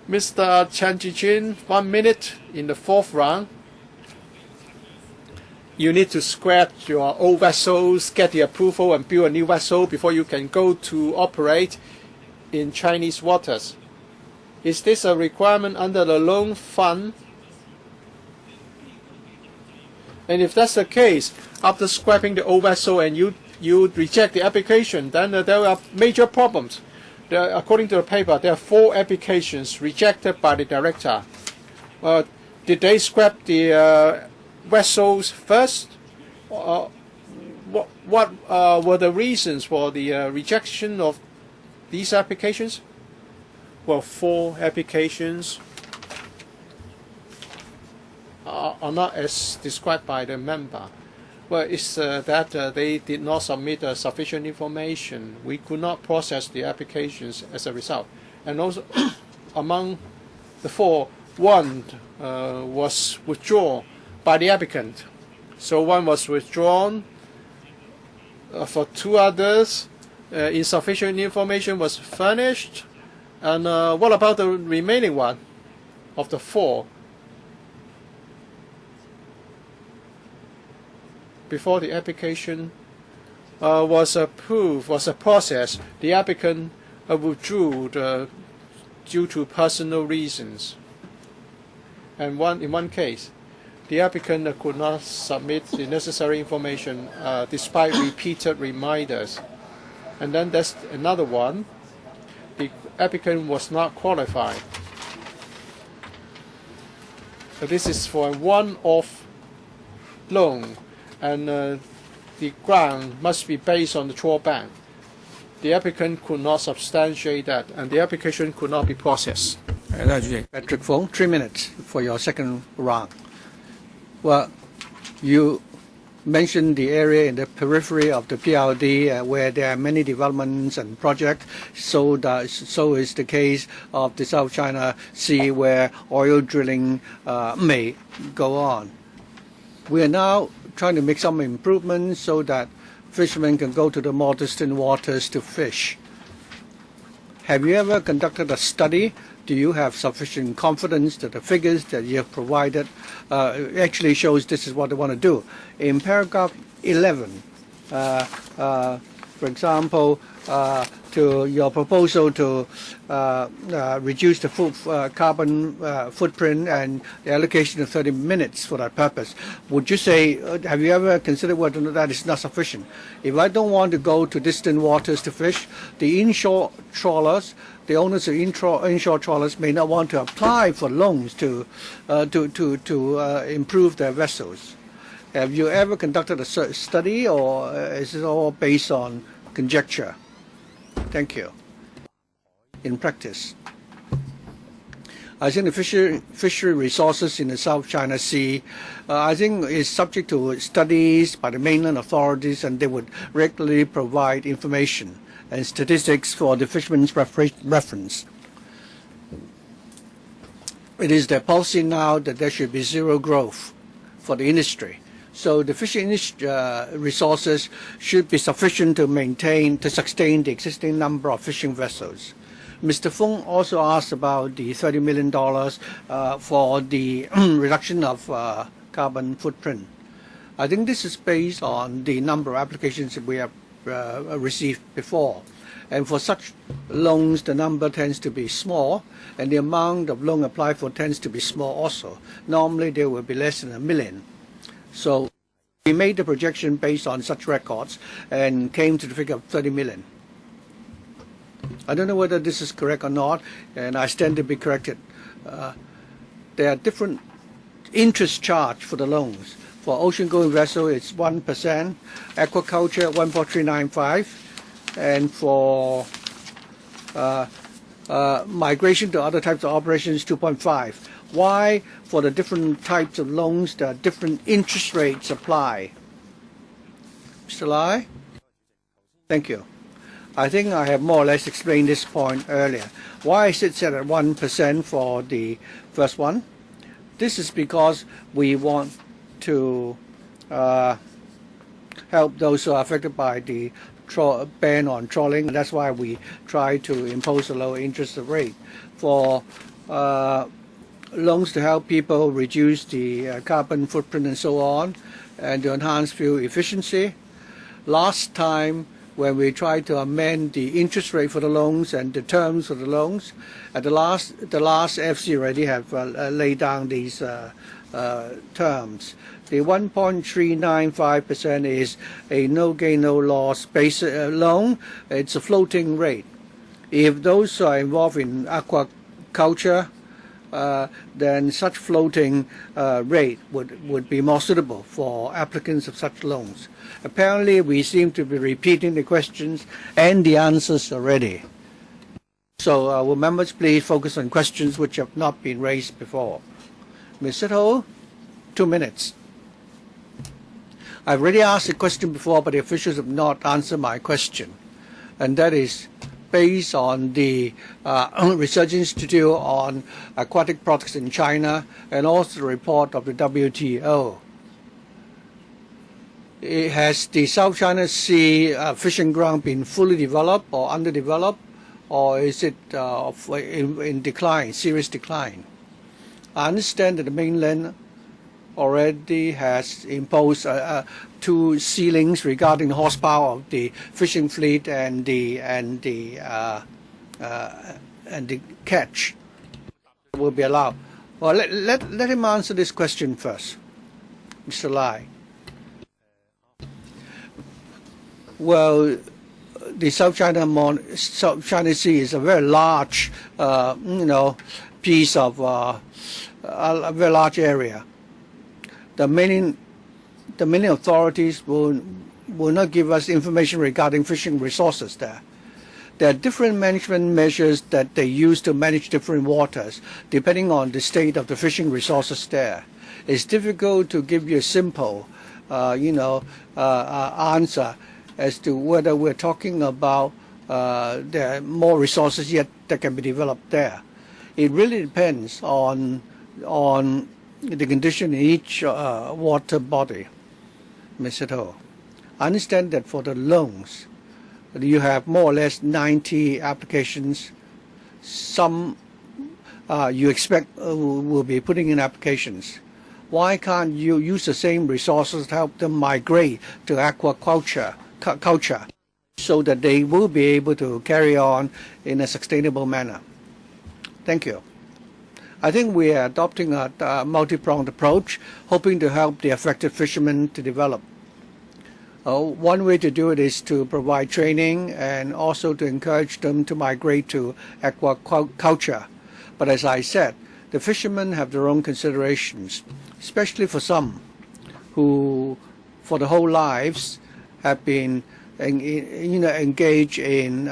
Mr. Chan Chi-chin, 1 minute in the fourth round. You need to scrap your old vessels, get the approval, and build a new vessel before you can go to operate in Chinese waters. Is this a requirement under the loan fund? And if that's the case, after scrapping the old vessel and you reject the application, then there are major problems. According to the paper, there are 4 applications rejected by the director. Did they scrap the vessels first? What were the reasons for the rejection of these applications? Well, 4 applications are not as described by the member. Well, it's that they did not submit sufficient information. We could not process the applications as a result. And also, among the 4, 1 was withdrawn by the applicant. So 1 was withdrawn. For 2 others, insufficient information was furnished. And what about the remaining 1 of the 4? Before the application was approved, was processed, the applicant withdrew due to personal reasons. And in one case, the applicant could not submit the necessary information despite repeated reminders. And then there's another one. The applicant was not qualified. So this is for a one-off loan, and the grant must be based on the trawl ban. the applicant could not substantiate that, and the application could not be processed. Patrick Fong, 3 minutes for your second round. Well, you mentioned the area in the periphery of the PRD where there are many developments and projects. So is the case of the South China Sea where oil drilling may go on. We are now trying to make some improvements so that fishermen can go to the more distant waters to fish. Have you ever conducted a study? Do you have sufficient confidence that the figures that you have provided actually shows this is what they want to do? In paragraph 11, for example, to your proposal to reduce the carbon footprint and the allocation of 30 minutes for that purpose, would you say, have you ever considered whether that is not sufficient? If I don't want to go to distant waters to fish, the inshore trawlers, the owners of inshore trawlers may not want to apply for loans to improve their vessels. Have you ever conducted a study, or is it all based on conjecture? Thank you. In practice, I think the fishery resources in the South China Sea, I think is subject to studies by the mainland authorities, and they would regularly provide information and statistics for the fishermen's reference. It is their policy now that there should be zero growth for the industry. So the fishing resources should be sufficient to sustain the existing number of fishing vessels. Mr. Fong also asked about the $30 million for the reduction of carbon footprint. I think this is based on the number of applications that we have received before. And for such loans, the number tends to be small, and the amount of loan applied for tends to be small also. Normally, there will be less than $1 million. So we made the projection based on such records and came to the figure of 30 million. I don't know whether this is correct or not, and I stand to be corrected. There are different interest charged for the loans. For ocean-going vessel, it's 1%, aquaculture 1.395, and for migration to other types of operations 2.5. Why, for the different types of loans, there are different interest rates apply? Mr. Lai? Thank you. I think I have more or less explained this point earlier. Why is it set at 1% for the first one? This is because we want to help those who are affected by the ban on trawling. That's why we try to impose a low interest rate. For loans to help people reduce the carbon footprint and so on, and to enhance fuel efficiency. Last time, when we tried to amend the interest rate for the loans and the terms for the loans, at the last FC already have laid down these terms. The 1.395% is a no gain, no loss base loan. It's a floating rate. If those are involved in aquaculture, then such floating rate would be more suitable for applicants of such loans. Apparently, we seem to be repeating the questions and the answers already. So will members please focus on questions which have not been raised before. Ms. Sito, 2 minutes. I've already asked a question before, but the officials have not answered my question. And that is based on the Research Institute on Aquatic Products in China and also the report of the WTO. Has the South China Sea fishing ground been fully developed or underdeveloped, or is it in decline, serious decline? I understand that the mainland already has imposed 2 ceilings regarding the horsepower of the fishing fleet and the catch will be allowed. Well, let him answer this question first, Mr. Lai. Well, the South China Sea is a very large, piece of a very large area. The many authorities will not give us information regarding fishing resources there. There are different management measures that they use to manage different waters, depending on the state of the fishing resources there. It's difficult to give you a simple, answer as to whether we're talking about there are more resources yet that can be developed there. It really depends on the condition in each water body. Mr. Ho, I understand that for the loans, you have more or less 90 applications. Some you expect will be putting in applications. Why can't you use the same resources to help them migrate to aquaculture so that they will be able to carry on in a sustainable manner? Thank you. I think we are adopting a multi-pronged approach, hoping to help the affected fishermen to develop. One way to do it is to provide training and also to encourage them to migrate to aquaculture. But as I said, the fishermen have their own considerations, especially for some who, for the whole lives, have been, engaged in,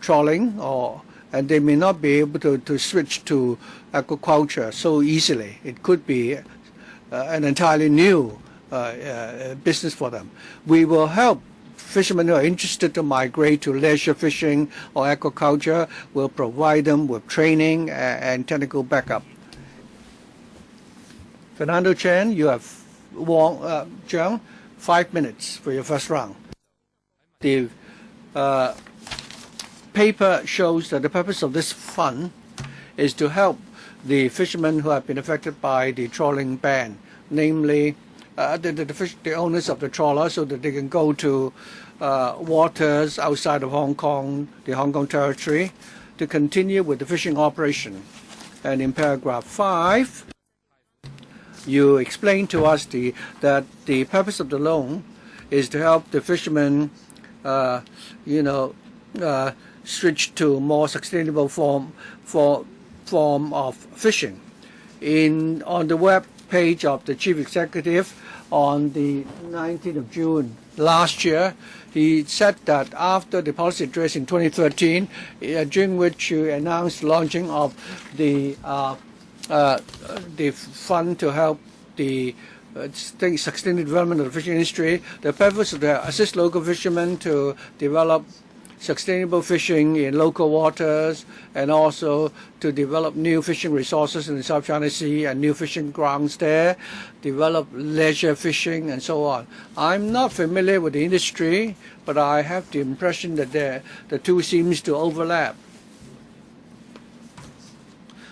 trawling, and they may not be able to switch to aquaculture so easily. It could be an entirely new business for them. We will help fishermen who are interested to migrate to leisure fishing or aquaculture. We'll provide them with training and technical backup. Fernando Chen, you have Zhang, 5 minutes for your first round. The paper shows that the purpose of this fund is to help the fishermen who have been affected by the trawling ban, namely the owners of the trawler, so that they can go to waters outside of Hong Kong, the Hong Kong territory, to continue with the fishing operation. And in paragraph 5, you explain to us that the purpose of the loan is to help the fishermen, switch to a more sustainable form of fishing. On the web page of the Chief Executive on the 19th of June last year, he said that after the policy address in 2013, during which you announced launching of the fund to help the sustainable development of the fishing industry, the purpose of the assist local fishermen to develop sustainable fishing in local waters, and also to develop new fishing resources in the South China Sea and new fishing grounds there, develop leisure fishing and so on. I'm not familiar with the industry, but I have the impression that the two seems to overlap.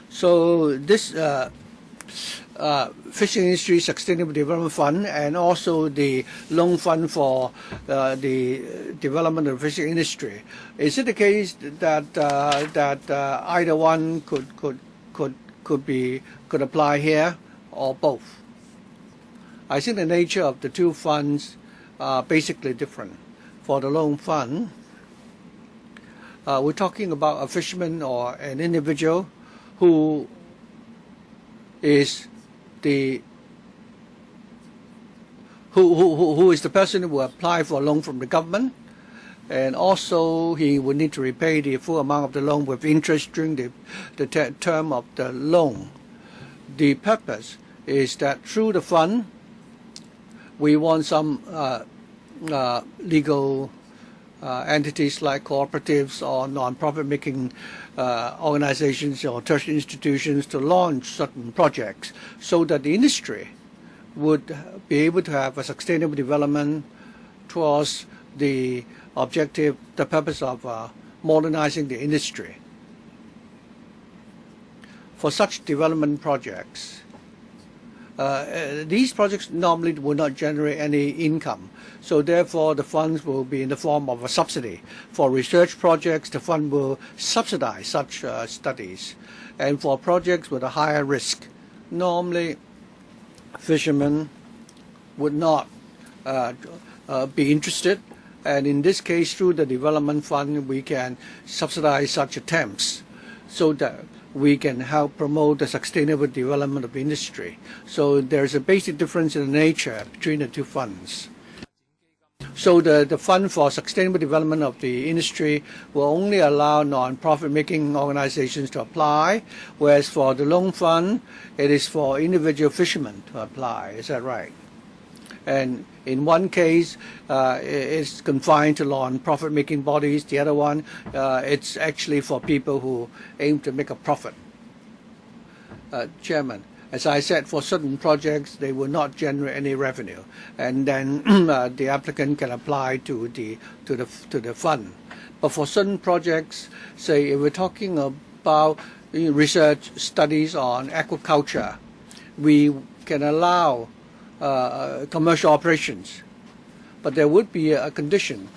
So this Fishing Industry Sustainable Development Fund and also the loan fund for the development of the fishing industry. Is it the case that either one could apply here, or both? I think the nature of the two funds are basically different. For the loan fund, we're talking about a fisherman or an individual who is who is the person who will apply for a loan from the government, and also he will need to repay the full amount of the loan with interest during the term of the loan. The purpose is that through the fund, we want some legal entities like cooperatives or non-profit making organizations or tertiary institutions to launch certain projects so that the industry would be able to have a sustainable development towards the objective, the purpose of modernizing the industry. For such development projects, these projects normally will not generate any income, so therefore the funds will be in the form of a subsidy. For research projects, the fund will subsidize such studies. And for projects with a higher risk, normally fishermen would not be interested, and in this case through the development fund we can subsidize such attempts so that we can help promote the sustainable development of industry. So there's a basic difference in the nature between the two funds. So the Fund for Sustainable Development of the Industry will only allow non-profit making organizations to apply, whereas for the loan fund, it is for individual fishermen to apply. Is that right? And in one case, it's confined to non-profit making bodies. The other one, it's actually for people who aim to make a profit. Chairman, as I said, for certain projects, they will not generate any revenue, and then the applicant can apply to the fund. But for certain projects, say if we're talking about research studies on aquaculture, we can allow commercial operations, but there would be a condition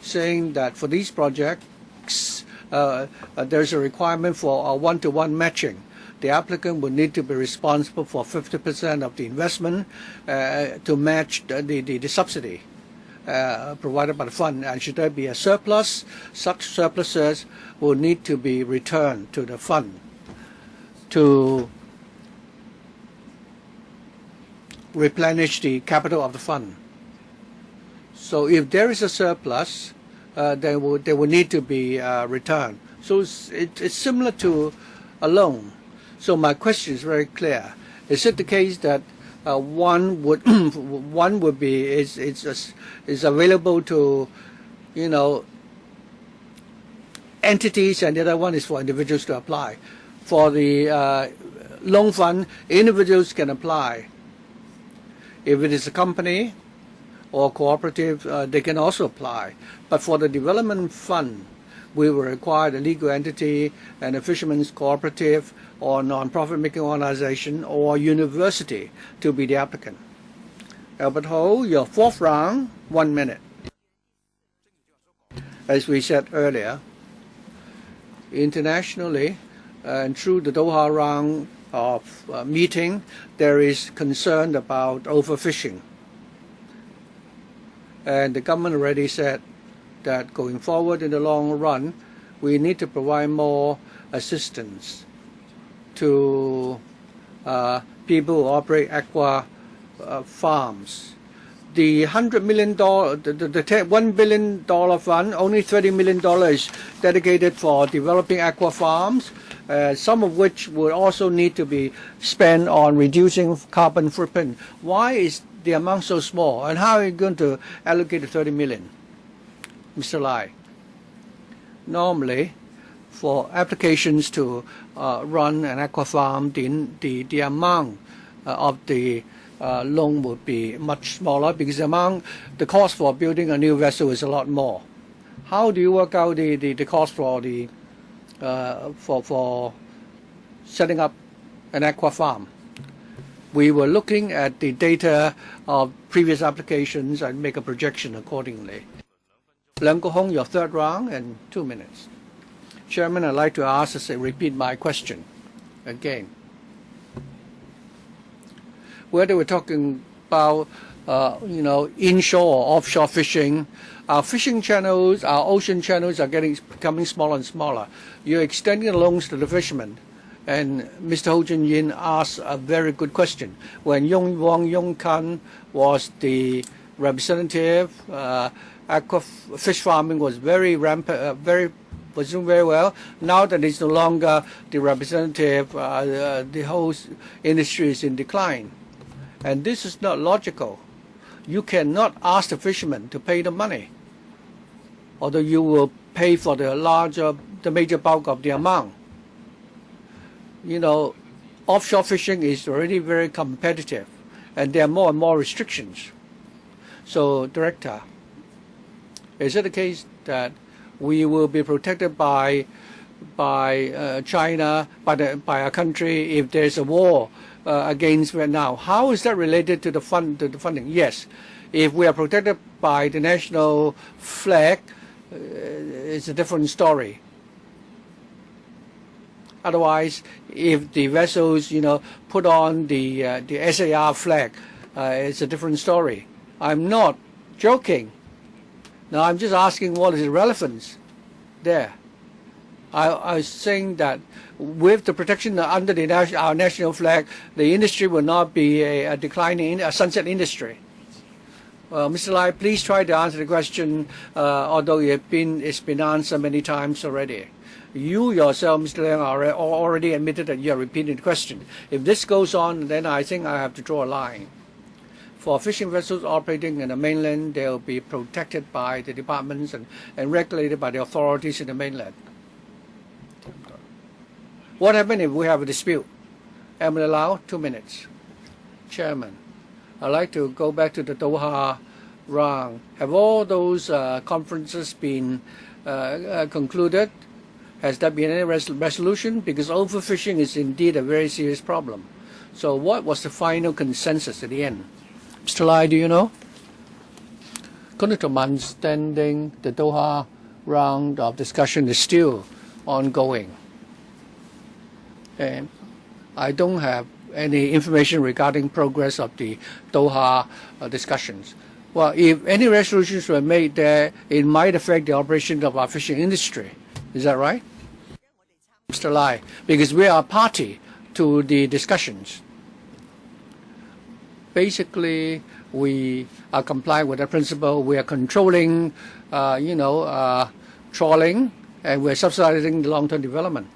saying that for these projects, there's a requirement for a one-to-one matching. The applicant would need to be responsible for 50% of the investment to match the subsidy provided by the fund. And should there be a surplus, such surpluses will need to be returned to the fund to replenish the capital of the fund. So if there is a surplus, they will need to be returned. So it's similar to a loan. So my question is very clear. Is it the case that one would be is available to, entities, and the other one is for individuals to apply? For the loan fund, individuals can apply. If it is a company or cooperative, they can also apply. But for the development fund, we will require the legal entity and a fishermen's cooperative or non-profit making organization or university to be the applicant. Albert Ho, your fourth round, 1 minute. As we said earlier, internationally and through the Doha round of meeting, there is concern about overfishing. And the government already said that going forward in the long run, we need to provide more assistance to people who operate aqua farms. The $100 million, the $1 billion fund, only $30 million is dedicated for developing aqua farms, some of which will also need to be spent on reducing carbon footprint. Why is the amount so small, and how are you going to allocate the $30 million? Mr. Lai. Normally, for applications to run an aqua farm, the amount of the loan would be much smaller because the cost for building a new vessel is a lot more. How do you work out the cost for the for setting up an aqua farm? We were looking at the data of previous applications and make a projection accordingly. Leung Ko Hong, your third round and 2 minutes. Chairman, I'd like to repeat my question again. Whether we're talking about inshore or offshore fishing, our fishing channels, our ocean channels are becoming smaller and smaller. You're extending the loans to the fishermen. And Mr. Ho Jun Yin asked a very good question. When Wong Yong Kan was the representative, fish farming was very rampant, was doing very well. Now that he's no longer the representative, the whole industry is in decline. And this is not logical. You cannot ask the fishermen to pay the money, although you will pay for the major bulk of the amount. Offshore fishing is already very competitive, and there are more and more restrictions. So, Director, is it the case that we will be protected by China, by a country, if there's a war against Vietnam? How is that related to the funding? Yes, if we are protected by the national flag, it's a different story. Otherwise, if the vessels, put on the SAR flag, it's a different story. I'm not joking. Now, I'm just asking what is the relevance there. I was saying that with the protection under our national flag, the industry will not be a declining, a sunset industry. Mr. Lai, please try to answer the question, although it's been answered many times already. You yourself, Mr. Leung, are already admitted that you are repeating the question. If this goes on, then I think I have to draw a line. For fishing vessels operating in the mainland, they will be protected by the departments and regulated by the authorities in the mainland. What happens if we have a dispute? Emily Lau, 2 minutes. Chairman, I'd like to go back to the Doha round. Have all those conferences been concluded? Has there been any resolution? Because overfishing is indeed a very serious problem. So what was the final consensus at the end? Mr. Lai, do you know? According to my understanding, the Doha round of discussion is still ongoing. And I don't have any information regarding progress of the Doha discussions. Well, if any resolutions were made there, it might affect the operation of our fishing industry. Is that right? Mr. Lai, because we are party to the discussions. Basically, we are complying with the principle. We are controlling, trawling, and we're subsidizing the long-term development.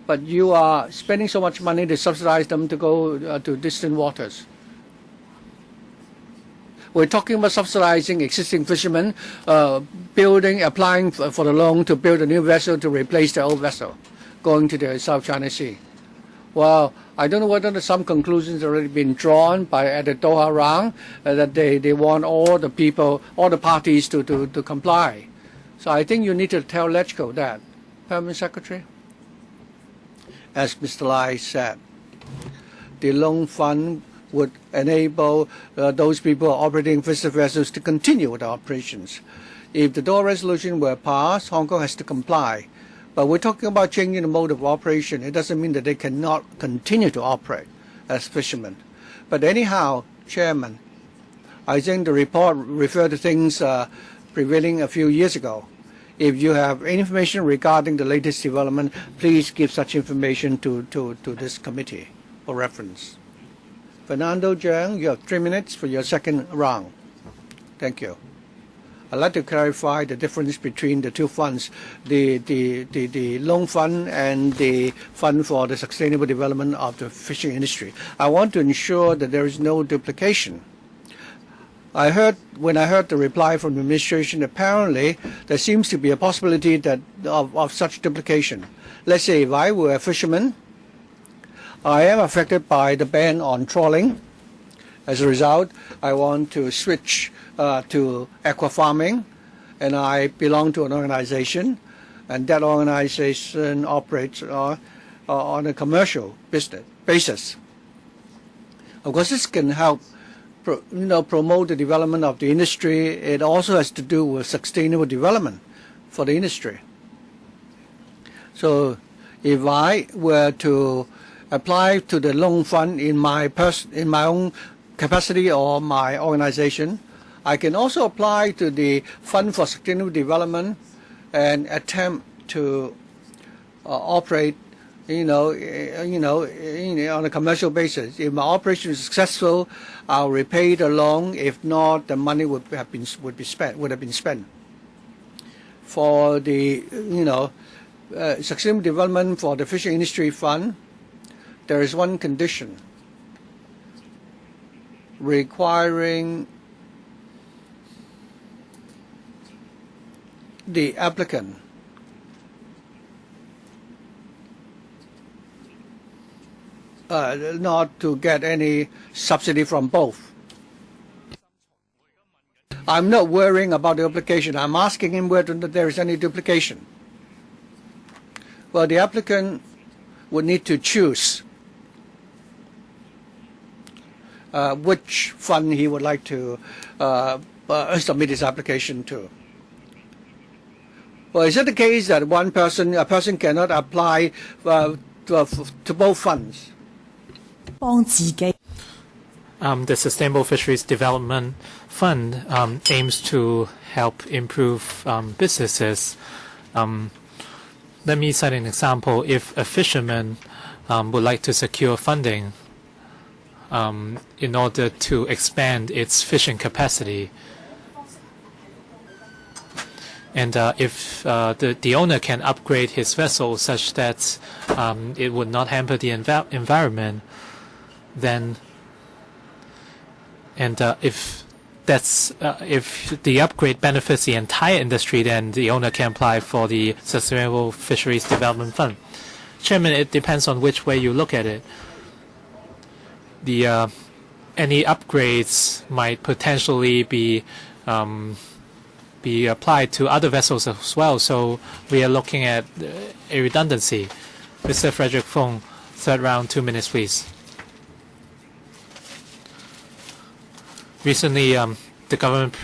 But you are spending so much money to subsidize them to go to distant waters. We're talking about subsidizing existing fishermen, applying for the loan to build a new vessel to replace the old vessel going to the South China Sea. Well, I don't know whether some conclusions already been drawn at the Doha round that they want all the parties to comply. So I think you need to tell LegCo that. Permanent Secretary? As Mr. Lai said, the loan fund would enable those people operating fishing vessels to continue with the operations. If the Doha resolution were passed, Hong Kong has to comply. But we're talking about changing the mode of operation. It doesn't mean that they cannot continue to operate as fishermen. But anyhow, Chairman, I think the report referred to things prevailing a few years ago. If you have information regarding the latest development, please give such information to this committee for reference. Fernando Jiang, you have 3 minutes for your second round. Thank you. I'd like to clarify the difference between the two funds, the loan fund and the fund for the sustainable development of the fishing industry. I want to ensure that there is no duplication. When I heard the reply from the administration, apparently there seems to be a possibility that of such duplication. Let's say if I were a fisherman, I am affected by the ban on trawling. As a result, I want to switch to aqua farming, and I belong to an organization, and that organization operates on a commercial basis. Of course, this can help promote the development of the industry. It also has to do with sustainable development for the industry. So if I were to apply to the loan fund in my own capacity or my organization, I can also apply to the Fund for Sustainable Development and attempt to operate on a commercial basis. If my operation is successful, I'll repay the loan. If not, the money would have been spent. For the sustainable development for the fishing industry fund, there is one condition requiring the applicant not to get any subsidy from both. I'm not worrying about the duplication. I'm asking him whether there is any duplication. Well, the applicant would need to choose which fund he would like to submit his application to. Well, is it the case that a person cannot apply to both funds? The Sustainable Fisheries Development Fund aims to help improve businesses. Let me cite an example. If a fisherman would like to secure funding in order to expand its fishing capacity, And if the owner can upgrade his vessel such that it would not hamper the environment, then if the upgrade benefits the entire industry, then the owner can apply for the Sustainable Fisheries Development Fund. Chairman, it depends on which way you look at it. Any upgrades might potentially be applied to other vessels as well. So we are looking at a redundancy. Mr. Frederick Fong, third round, 2 minutes, please. Recently, the government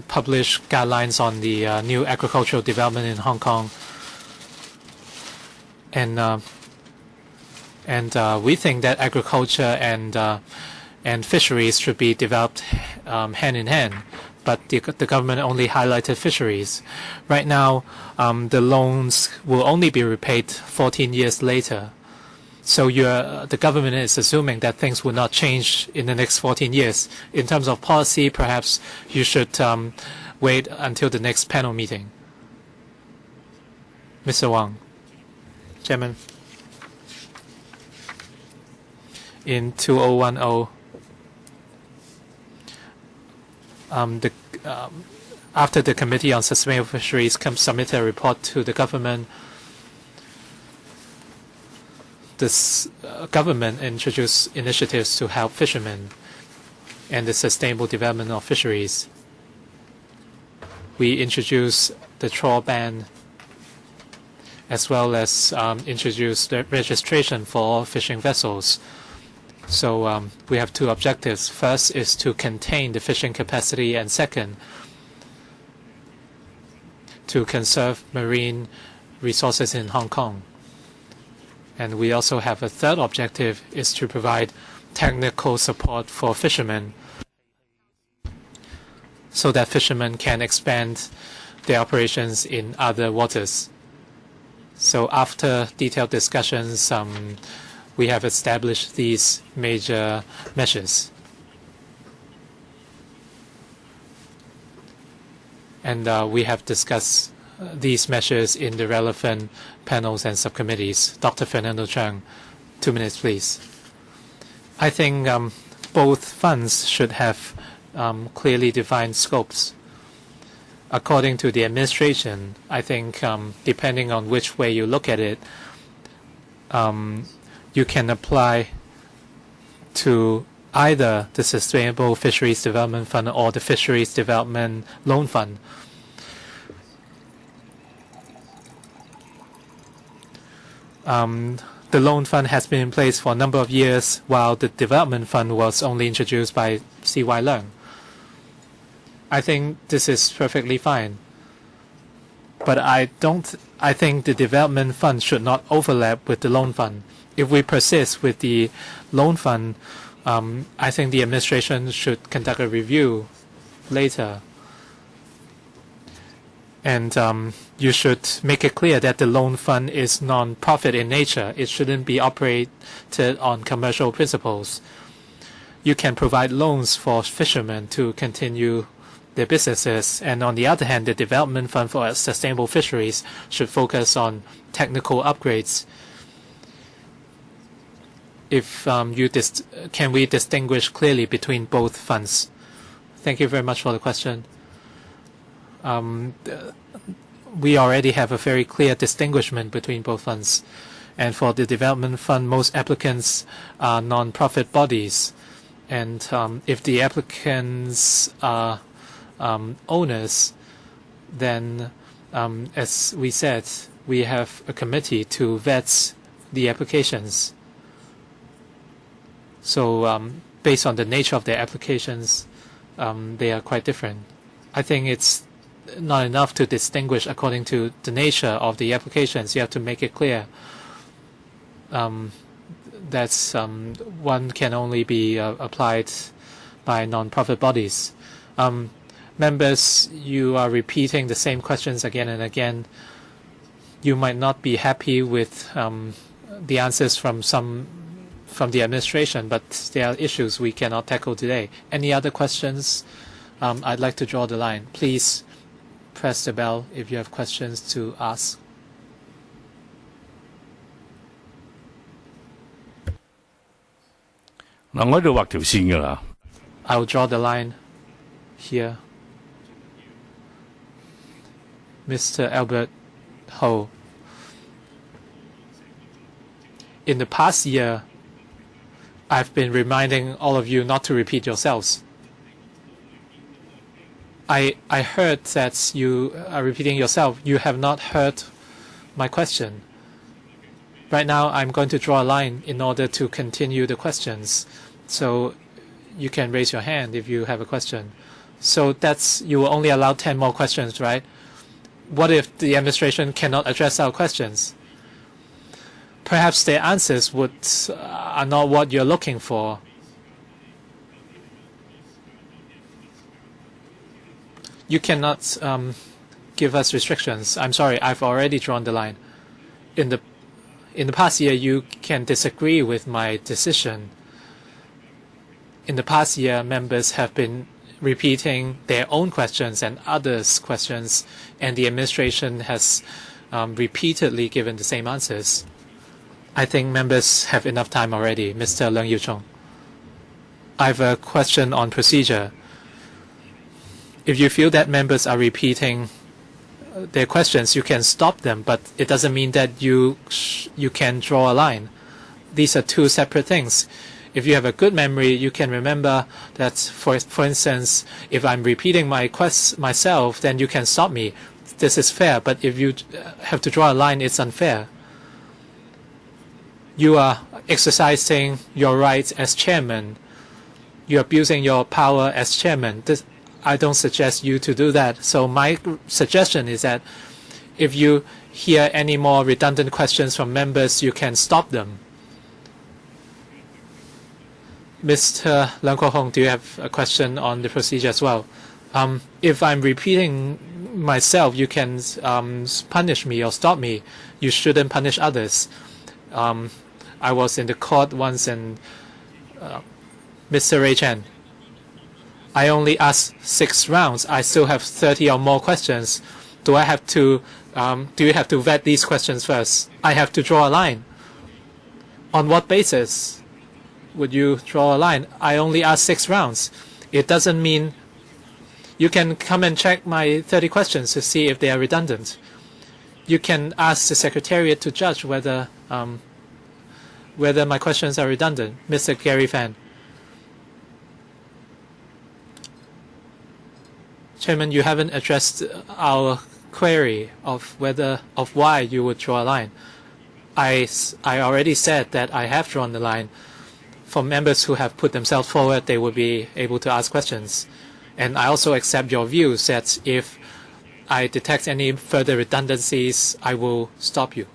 published guidelines on the new agricultural development in Hong Kong, and we think that agriculture and fisheries should be developed hand in hand. But the government only highlighted fisheries. Right now, the loans will only be repaid 14 years later. So the government is assuming that things will not change in the next 14 years. In terms of policy, perhaps you should wait until the next panel meeting. Mr. Wang. Chairman. In 2010, after the Committee on Sustainable Fisheries submitted a report to the government, this government introduced initiatives to help fishermen and the sustainable development of fisheries. We introduced the trawl ban, as well as introduced the registration for all fishing vessels. So we have two objectives. First is to contain the fishing capacity, and second, to conserve marine resources in Hong Kong. And we also have a third objective, is to provide technical support for fishermen so that fishermen can expand their operations in other waters. So after detailed discussions, we have established these major measures. And we have discussed these measures in the relevant panels and subcommittees. Dr. Fernando Cheung, 2 minutes, please. I think both funds should have clearly defined scopes. According to the administration, I think depending on which way you look at it, you can apply to either the Sustainable Fisheries Development Fund or the Fisheries Development Loan Fund. The loan fund has been in place for a number of years, while the development fund was only introduced by C.Y. Leung. I think this is perfectly fine. But I think the development fund should not overlap with the loan fund. If we persist with the loan fund, I think the administration should conduct a review later. And you should make it clear that the loan fund is non-profit in nature. It shouldn't be operated on commercial principles. You can provide loans for fishermen to continue their businesses. And on the other hand, the development fund for sustainable fisheries should focus on technical upgrades. If can we distinguish clearly between both funds? Thank you very much for the question. We already have a very clear distinguishment between both funds. And for the development fund, most applicants are non-profit bodies. And if the applicants are owners, then as we said, we have a committee to vet the applications. So based on the nature of their applications, they are quite different. I think it's not enough to distinguish according to the nature of the applications. You have to make it clear that one can only be applied by non-profit bodies. Members, you are repeating the same questions again and again. You might not be happy with the answers from the administration, but there are issues we cannot tackle today. Any other questions? I'd like to draw the line. Please press the bell if you have questions to ask. I'll draw the line here. Mr. Albert Ho. In the past year, I've been reminding all of you not to repeat yourselves. I heard that you are repeating yourself. You have not heard my question. Right now, I'm going to draw a line in order to continue the questions. So you can raise your hand if you have a question. So you will only allow 10 more questions, right? What if the administration cannot address our questions? Perhaps their answers are not what you're looking for. You cannot give us restrictions. I'm sorry, I've already drawn the line. In the past year, you can disagree with my decision. In the past year, members have been repeating their own questions and others' questions, and the administration has repeatedly given the same answers. I think members have enough time already. Mr. Leung Yiu-chung. I have a question on procedure. If you feel that members are repeating their questions, you can stop them, but it doesn't mean that you can draw a line. These are two separate things. If you have a good memory, you can remember that, for instance, if I'm repeating my questions myself, then you can stop me. This is fair, but if you have to draw a line, it's unfair. You are exercising your rights as chairman. You're abusing your power as chairman. I don't suggest you to do that. So my suggestion is that if you hear any more redundant questions from members, you can stop them. Mr. Leung Kwok-hong, do you have a question on the procedure as well? If I'm repeating myself, you can punish me or stop me. You shouldn't punish others. I was in the court once, and Mr. Ray Chen, I only asked 6 rounds. I still have 30 or more questions. Do you have to vet these questions first? I have to draw a line. On what basis would you draw a line? I only asked 6 rounds. It doesn't mean you can come and check my 30 questions to see if they are redundant. You can ask the Secretariat to judge whether my questions are redundant. Mr. Gary Fan. Chairman, you haven't addressed our query of why you would draw a line. I already said that I have drawn the line. For members who have put themselves forward, they will be able to ask questions. And I also accept your views that if I detect any further redundancies, I will stop you.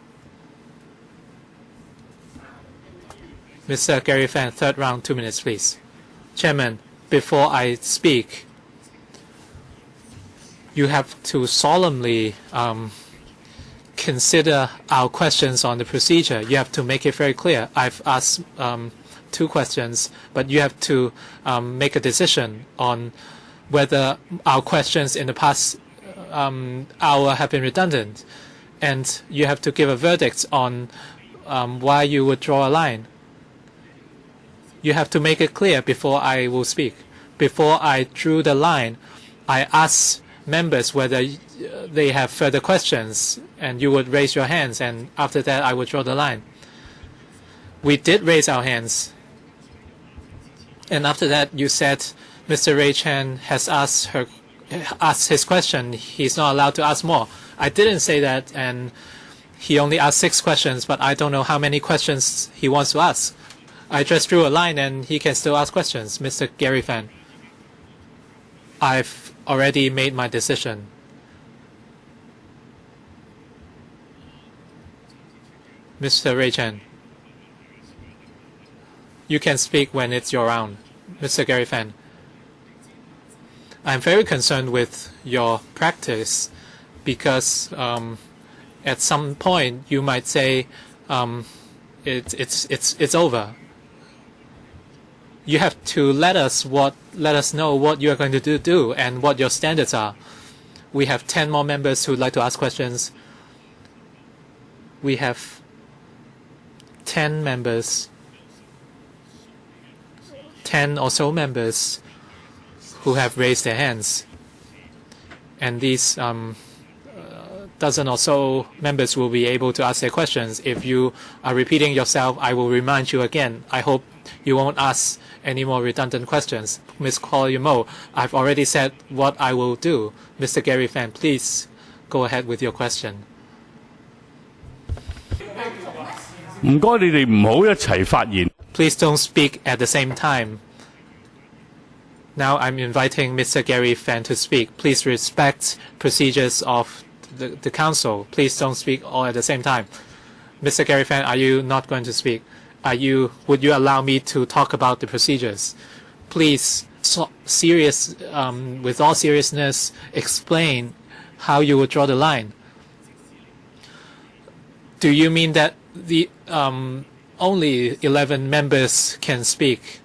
Mr. Gary Fan, third round, 2 minutes, please. Chairman, before I speak, you have to solemnly consider our questions on the procedure. You have to make it very clear. I've asked 2 questions, but you have to make a decision on whether our questions in the past hour have been redundant. And you have to give a verdict on why you would draw a line. You have to make it clear before I will speak. Before I drew the line, I asked members whether they have further questions, and you would raise your hands, and after that I would draw the line. We did raise our hands, and after that you said Mr. Ray Chen has asked his question. He's not allowed to ask more. I didn't say that, and he only asked 6 questions, but I don't know how many questions he wants to ask. I just drew a line, and he can still ask questions. Mr. Gary Fan, I've already made my decision. Mr. Ray Chen, you can speak when it's your round. Mr. Gary Fan, I'm very concerned with your practice because at some point you might say it's over. You have to let us know what you are going to do and what your standards are. We have 10 more members who would like to ask questions. We have 10 members, 10 or so members who have raised their hands. And these dozen or so members will be able to ask their questions. If you are repeating yourself, I will remind you again. I hope you won't ask any more redundant questions. Ms. Claudia Mo, I've already said what I will do. Mr. Gary Fan, please go ahead with your question. 唔該，你哋唔好一齊發言。Please don't speak at the same time. Now I'm inviting Mr. Gary Fan to speak. Please respect procedures of the council. Please don't speak all at the same time. Mr. Gary Fan, are you not going to speak? Would you allow me to talk about the procedures? Please, with all seriousness, explain how you would draw the line. Do you mean that the only 11 members can speak?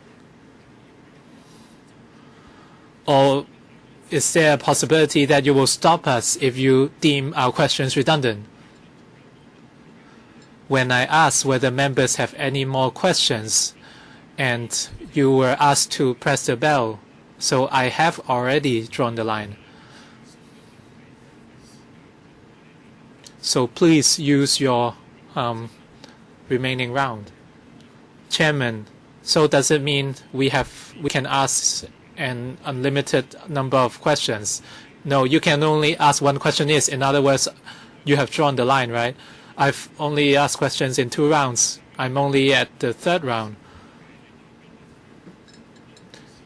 Or is there a possibility that you will stop us if you deem our questions redundant? When I asked whether members have any more questions, and you were asked to press the bell, so I have already drawn the line. So please use your remaining round. Chairman, so does it mean we can ask an unlimited number of questions? No, you can only ask one question. In other words, you have drawn the line, right? I've only asked questions in 2 rounds. I'm only at the 3rd round.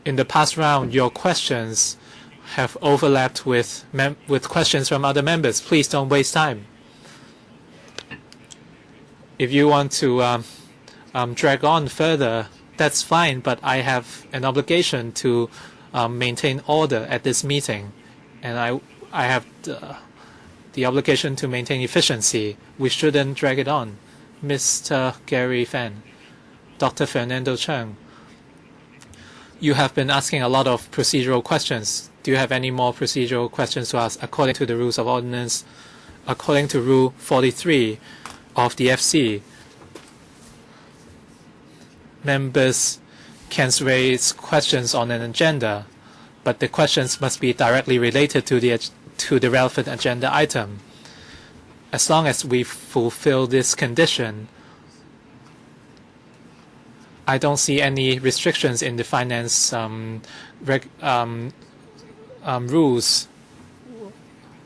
In the past round, your questions have overlapped with questions from other members. Please don't waste time. If you want to drag on further, that's fine, but I have an obligation to maintain order at this meeting, and I have the obligation to maintain efficiency. We shouldn't drag it on. Mr. Gary Fan, Dr. Fernando Cheng, you have been asking a lot of procedural questions. Do you have any more procedural questions to ask according to the rules of ordinance? According to Rule 43 of the FC, members can raise questions on an agenda, but the questions must be directly related to the relevant agenda item. As long as we fulfill this condition, I don't see any restrictions in the finance rules.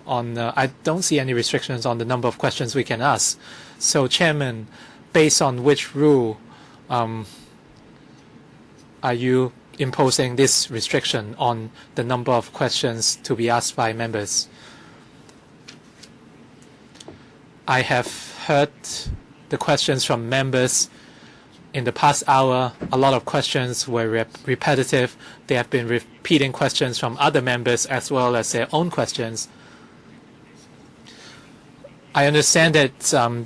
I don't see any restrictions on the number of questions we can ask. So, Chairman, based on which rule are you imposing this restriction on the number of questions to be asked by members? I have heard the questions from members in the past hour. A lot of questions were repetitive. They have been repeating questions from other members as well as their own questions. I understand that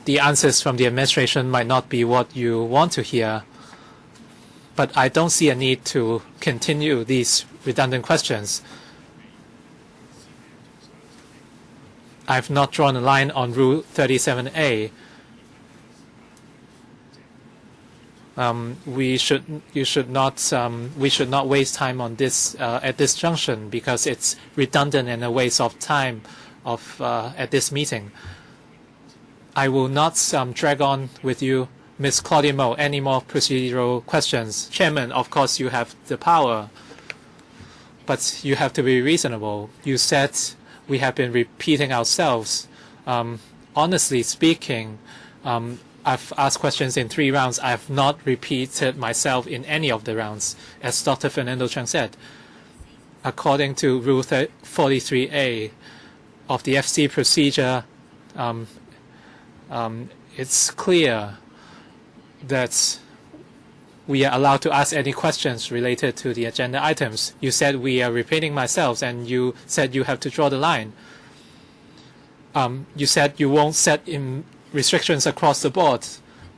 the answers from the administration might not be what you want to hear, but I don't see a need to continue these redundant questions. I've not drawn a line on Rule 37A. We should not waste time on this at this junction, because it's redundant and a waste of time at this meeting. I will not drag on with you. Ms. Claudia Mo, any more procedural questions? Chairman, of course you have the power, but you have to be reasonable. You said we have been repeating ourselves. Honestly speaking, I've asked questions in 3 rounds. I have not repeated myself in any of the rounds, as Dr. Fernando Cheng said. According to Rule 43A of the FC procedure, it's clear that we are allowed to ask any questions related to the agenda items. You said we are repeating myself, and you said you have to draw the line. You said you won't set in restrictions across the board,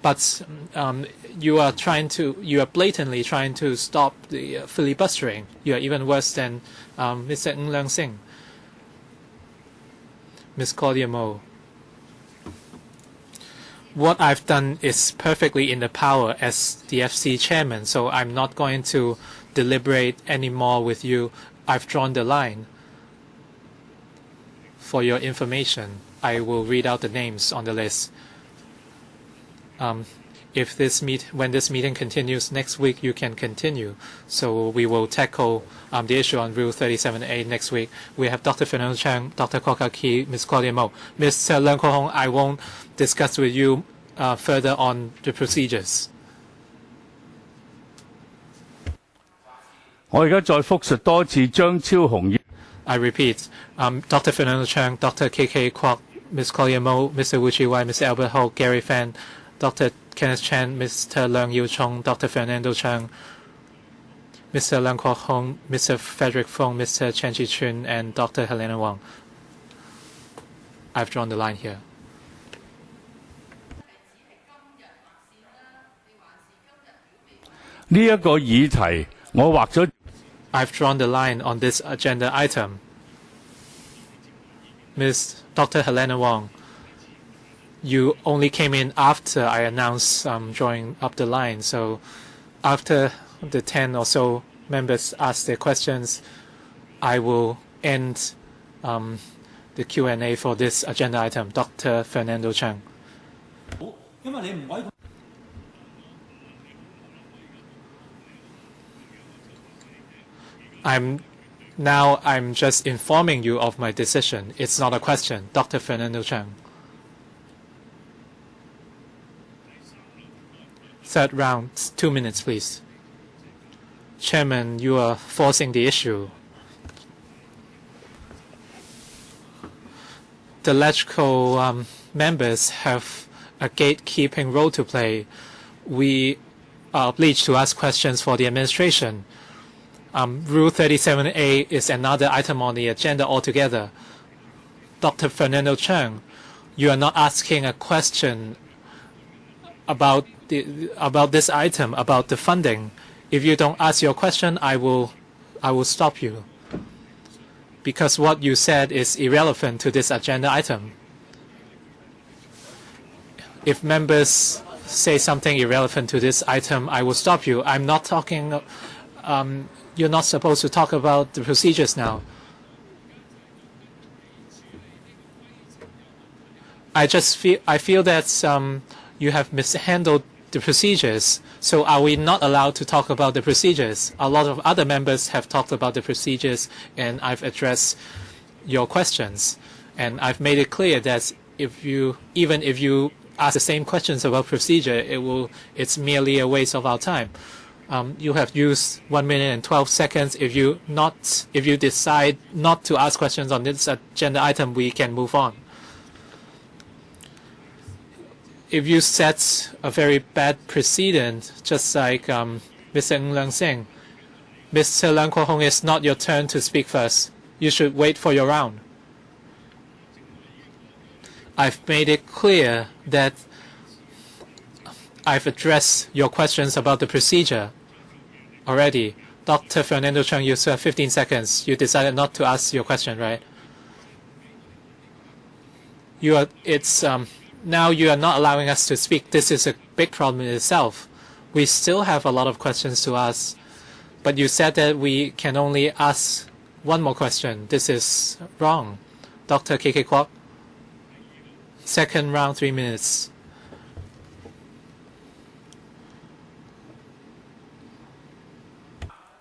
but you are blatantly trying to stop the filibustering. You are even worse than Mr. Ng Leung Sing. Ms. Claudia Mo. What I've done is perfectly in the power as the FC chairman, so I'm not going to deliberate anymore with you. I've drawn the line. For your information, I will read out the names on the list. When this meeting continues next week, you can continue. So we will tackle the issue on Rule 37A next week. We have Dr. Fernando Chang, Dr. Kwok Kee, Ms. Claudia Mo. Mr. Leung Kok Hong, I won't discuss with you further on the procedures. 我而家再複述多次張超雄議。I repeat, Dr. Fernando Chang, Dr. KK Kwok, Ms. Claudia Mo, Mr. Wu Chi Wai, Mr. Albert Ho, Gary Fan, Dr. Kenneth Chan, Mr. Leung Yiu Chong, Dr. Fernando Chang, Mr. Leung Kok Hong, Mr. Frederick Fong, Mr. Chen Chi-chun, and Dr. Helena Wang. I've drawn the line here. I've drawn the line on this agenda item. Ms. Dr. Helena Wang, you only came in after I announced drawing up the line. So after the 10 or so members ask their questions, I will end the Q&A for this agenda item. Dr. Fernando Chang. I'm just informing you of my decision. It's not a question. Dr. Fernando Chang. Third round, 2 minutes, please. Chairman, you are forcing the issue. The LegCo members have a gatekeeping role to play. We are obliged to ask questions for the administration. Rule 37A is another item on the agenda altogether. Dr. Fernando Chang, you are not asking a question about this item, about the funding. If you don't ask your question, I will stop you. Because what you said is irrelevant to this agenda item. If members say something irrelevant to this item, I will stop you. I'm not talking. You're not supposed to talk about the procedures now. I feel that you have mishandled the procedures. So are we not allowed to talk about the procedures? A lot of other members have talked about the procedures, and I've addressed your questions. And I've made it clear that even if you ask the same questions about procedure, it's merely a waste of our time. You have used 1 minute and 12 seconds. If you decide not to ask questions on this agenda item, we can move on. If you set a very bad precedent, just like Mr. Ng Leung Sing, Mr. Leung Kok Hong, it's not your turn to speak first. You should wait for your round. I've made it clear that I've addressed your questions about the procedure already. Dr. Fernando Chang, you still have 15 seconds. You decided not to ask your question, right? Now you are not allowing us to speak. This is a big problem in itself. We still have a lot of questions to ask, but you said that we can only ask one more question. This is wrong. Dr. KK Kwok, second round, 3 minutes.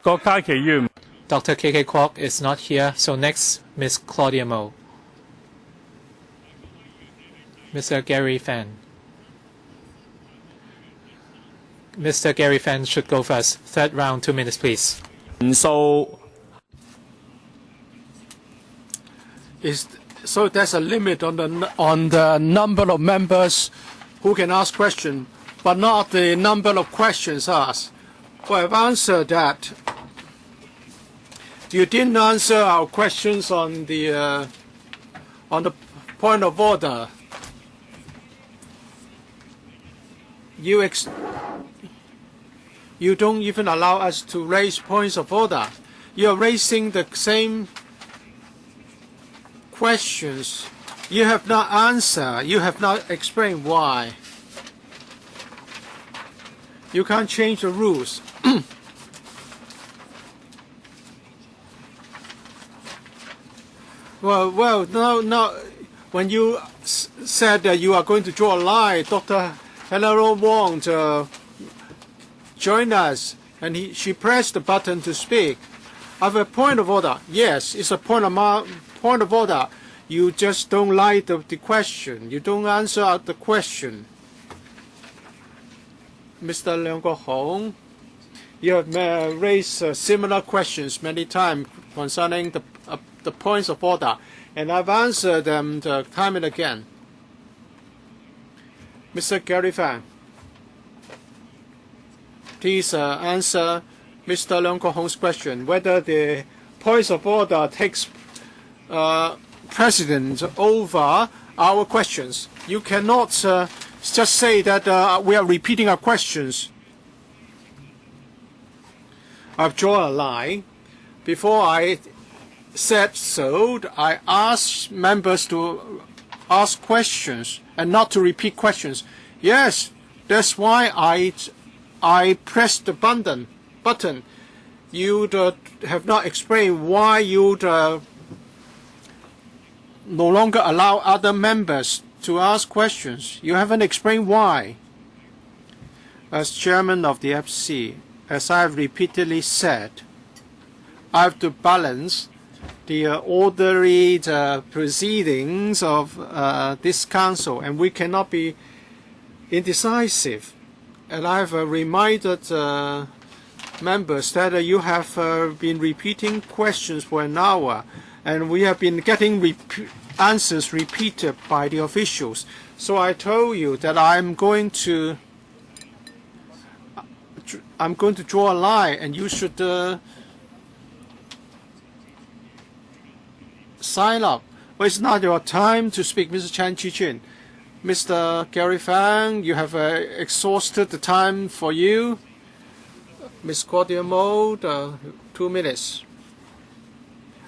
Dr. KK Kwok is not here, so next, Ms. Claudia Mo. Mr. Gary Fan. Mr. Gary Fan should go first. Third round, 2 minutes, please. So there's a limit on the number of members who can ask questions, but not the number of questions asked. Well, I've answered that. You didn't answer our questions on the point of order. You don't even allow us to raise points of order. You're raising the same questions You have not answered. You have not explained why. You can't change the rules. Well, no. When you said that you are going to draw a line, Dr. Helena Wong joined us, and she pressed the button to speak. I have a point of order. Yes, it's a point of order. You just don't like the question. You don't answer the question. Mr. Leung Kok-hong, you have raised similar questions many times concerning the points of order, and I've answered them time and again. Mr. Gary Fang, please answer Mr. Leung Kok-hong's question, whether the points of order takes precedence over our questions. You cannot just say that we are repeating our questions. I've drawn a line. Before I said so, I asked members to ask questions and not to repeat questions. Yes, that's why I pressed the button. You'd have not explained why you'd no longer allow other members to ask questions. You haven't explained why. As chairman of the FC, as I have repeatedly said, I have to balance the orderly proceedings of this council, and we cannot be indecisive. And I have reminded members that you have been repeating questions for an hour, and we have been getting answers repeated by the officials. So I told you that I'm going to draw a line, and you should sign up. Well, it's not your time to speak, Mr. Chan Chi-chin. Mr. Gary Fang, you have exhausted the time for you. Ms. Claudia Mo, 2 minutes.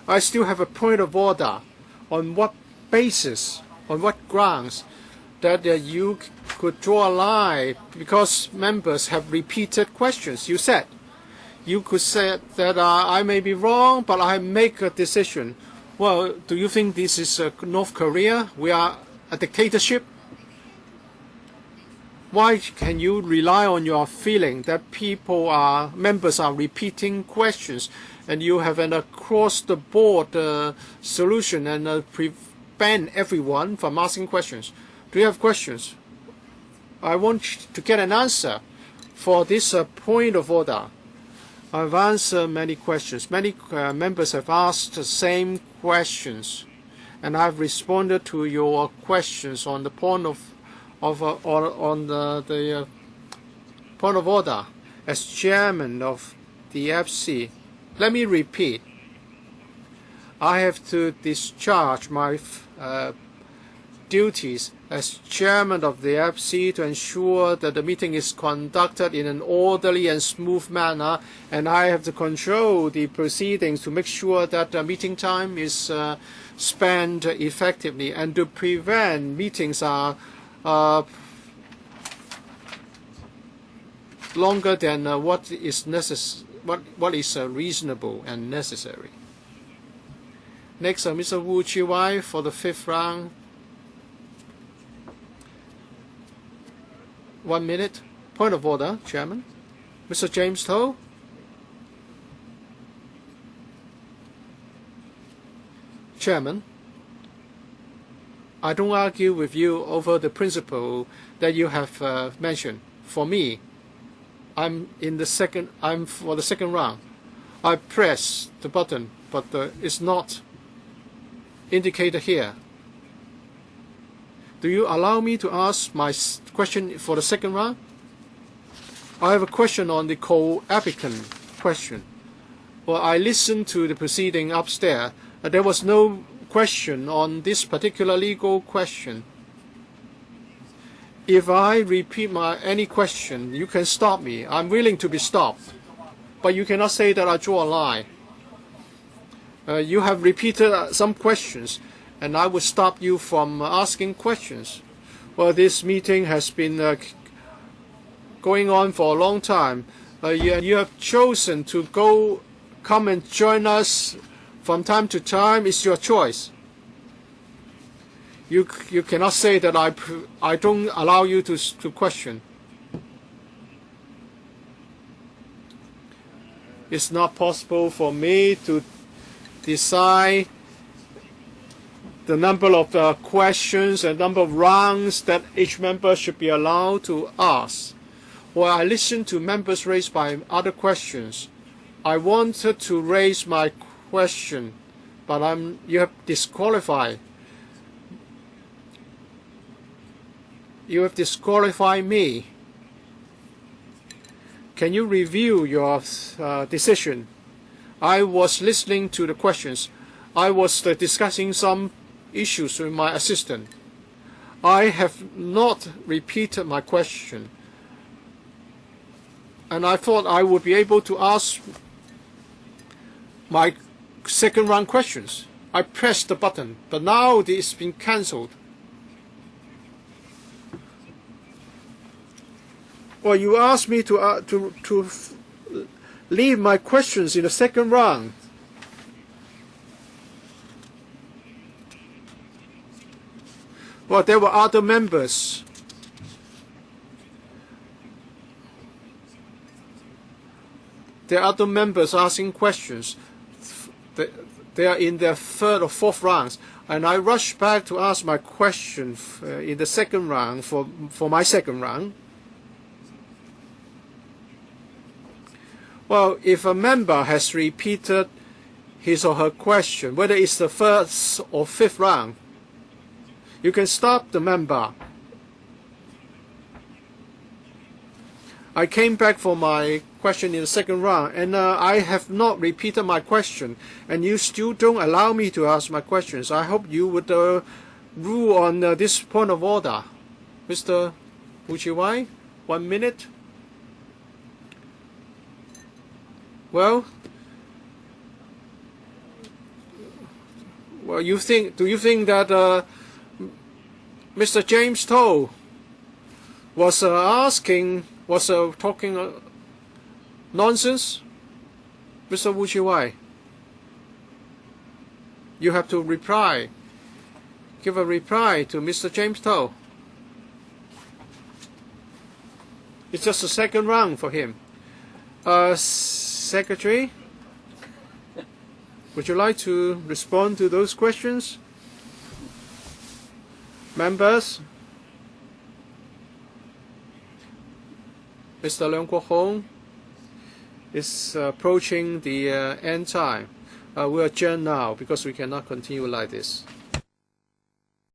I still have a point of order. On what basis, on what grounds that you could draw a line, because members have repeated questions. You said you could say that I may be wrong, but I make a decision. Well, do you think this is North Korea? We are a dictatorship? Why can you rely on your feeling that members are repeating questions, and you have an across-the-board solution and prevent everyone from asking questions? Do you have questions? I want to get an answer for this point of order. I've answered many questions. Many members have asked the same questions, and I've responded to your questions on the point of point of order as chairman of the FC. Let me repeat. I have to discharge my duties as chairman of the FC to ensure that the meeting is conducted in an orderly and smooth manner, and I have to control the proceedings to make sure that the meeting time is spent effectively, and to prevent meetings are longer than what is reasonable and necessary. Next, Mr. Wu Chi-wai for the 5th round. 1 minute. Point of order, Chairman. Mr. James Toh. Chairman, I don't argue with you over the principle that you have mentioned. For me, I'm for the second round. I press the button, but it's not indicated here. Do you allow me to ask my question for the second round? I have a question on the co-applicant question. Well, I listened to the proceeding upstairs. There was no question on this particular legal question. If I repeat any question, you can stop me. I'm willing to be stopped. But you cannot say that I draw a line. You have repeated some questions, and I would stop you from asking questions. Well, this meeting has been going on for a long time. You have chosen to come and join us from time to time. It's your choice. You cannot say that I don't allow you to question. It's not possible for me to decide the number of questions and number of rounds that each member should be allowed to ask. Well, I listened to members raised by other questions. I wanted to raise my question, but you have disqualified. You have disqualified me. Can you review your decision? I was listening to the questions. I was discussing some issues with my assistant. I have not repeated my question. And I thought I would be able to ask my second round questions. I pressed the button, but now it's been cancelled. Well, you asked me to leave my questions in the second round. Well, there were other members. There are other members asking questions. They are in their third or fourth rounds, and I rushed back to ask my question in the second round for my second round. Well, if a member has repeated his or her question, whether it's the first or fifth round, you can stop the member. I came back for my question in the second round, and I have not repeated my question, and you still don't allow me to ask my questions. I hope you would rule on this point of order. Mr. Uchiwai, 1 minute. Well, do you think that Mr. James Toh was talking nonsense? Mr. Uchiwai, you have to reply. Give a reply to Mr. James Toh. It's just a second round for him. Secretary, would you like to respond to those questions? Members? Mr. Leung Kwok Hong is approaching the end time. We'll adjourn now because we cannot continue like this.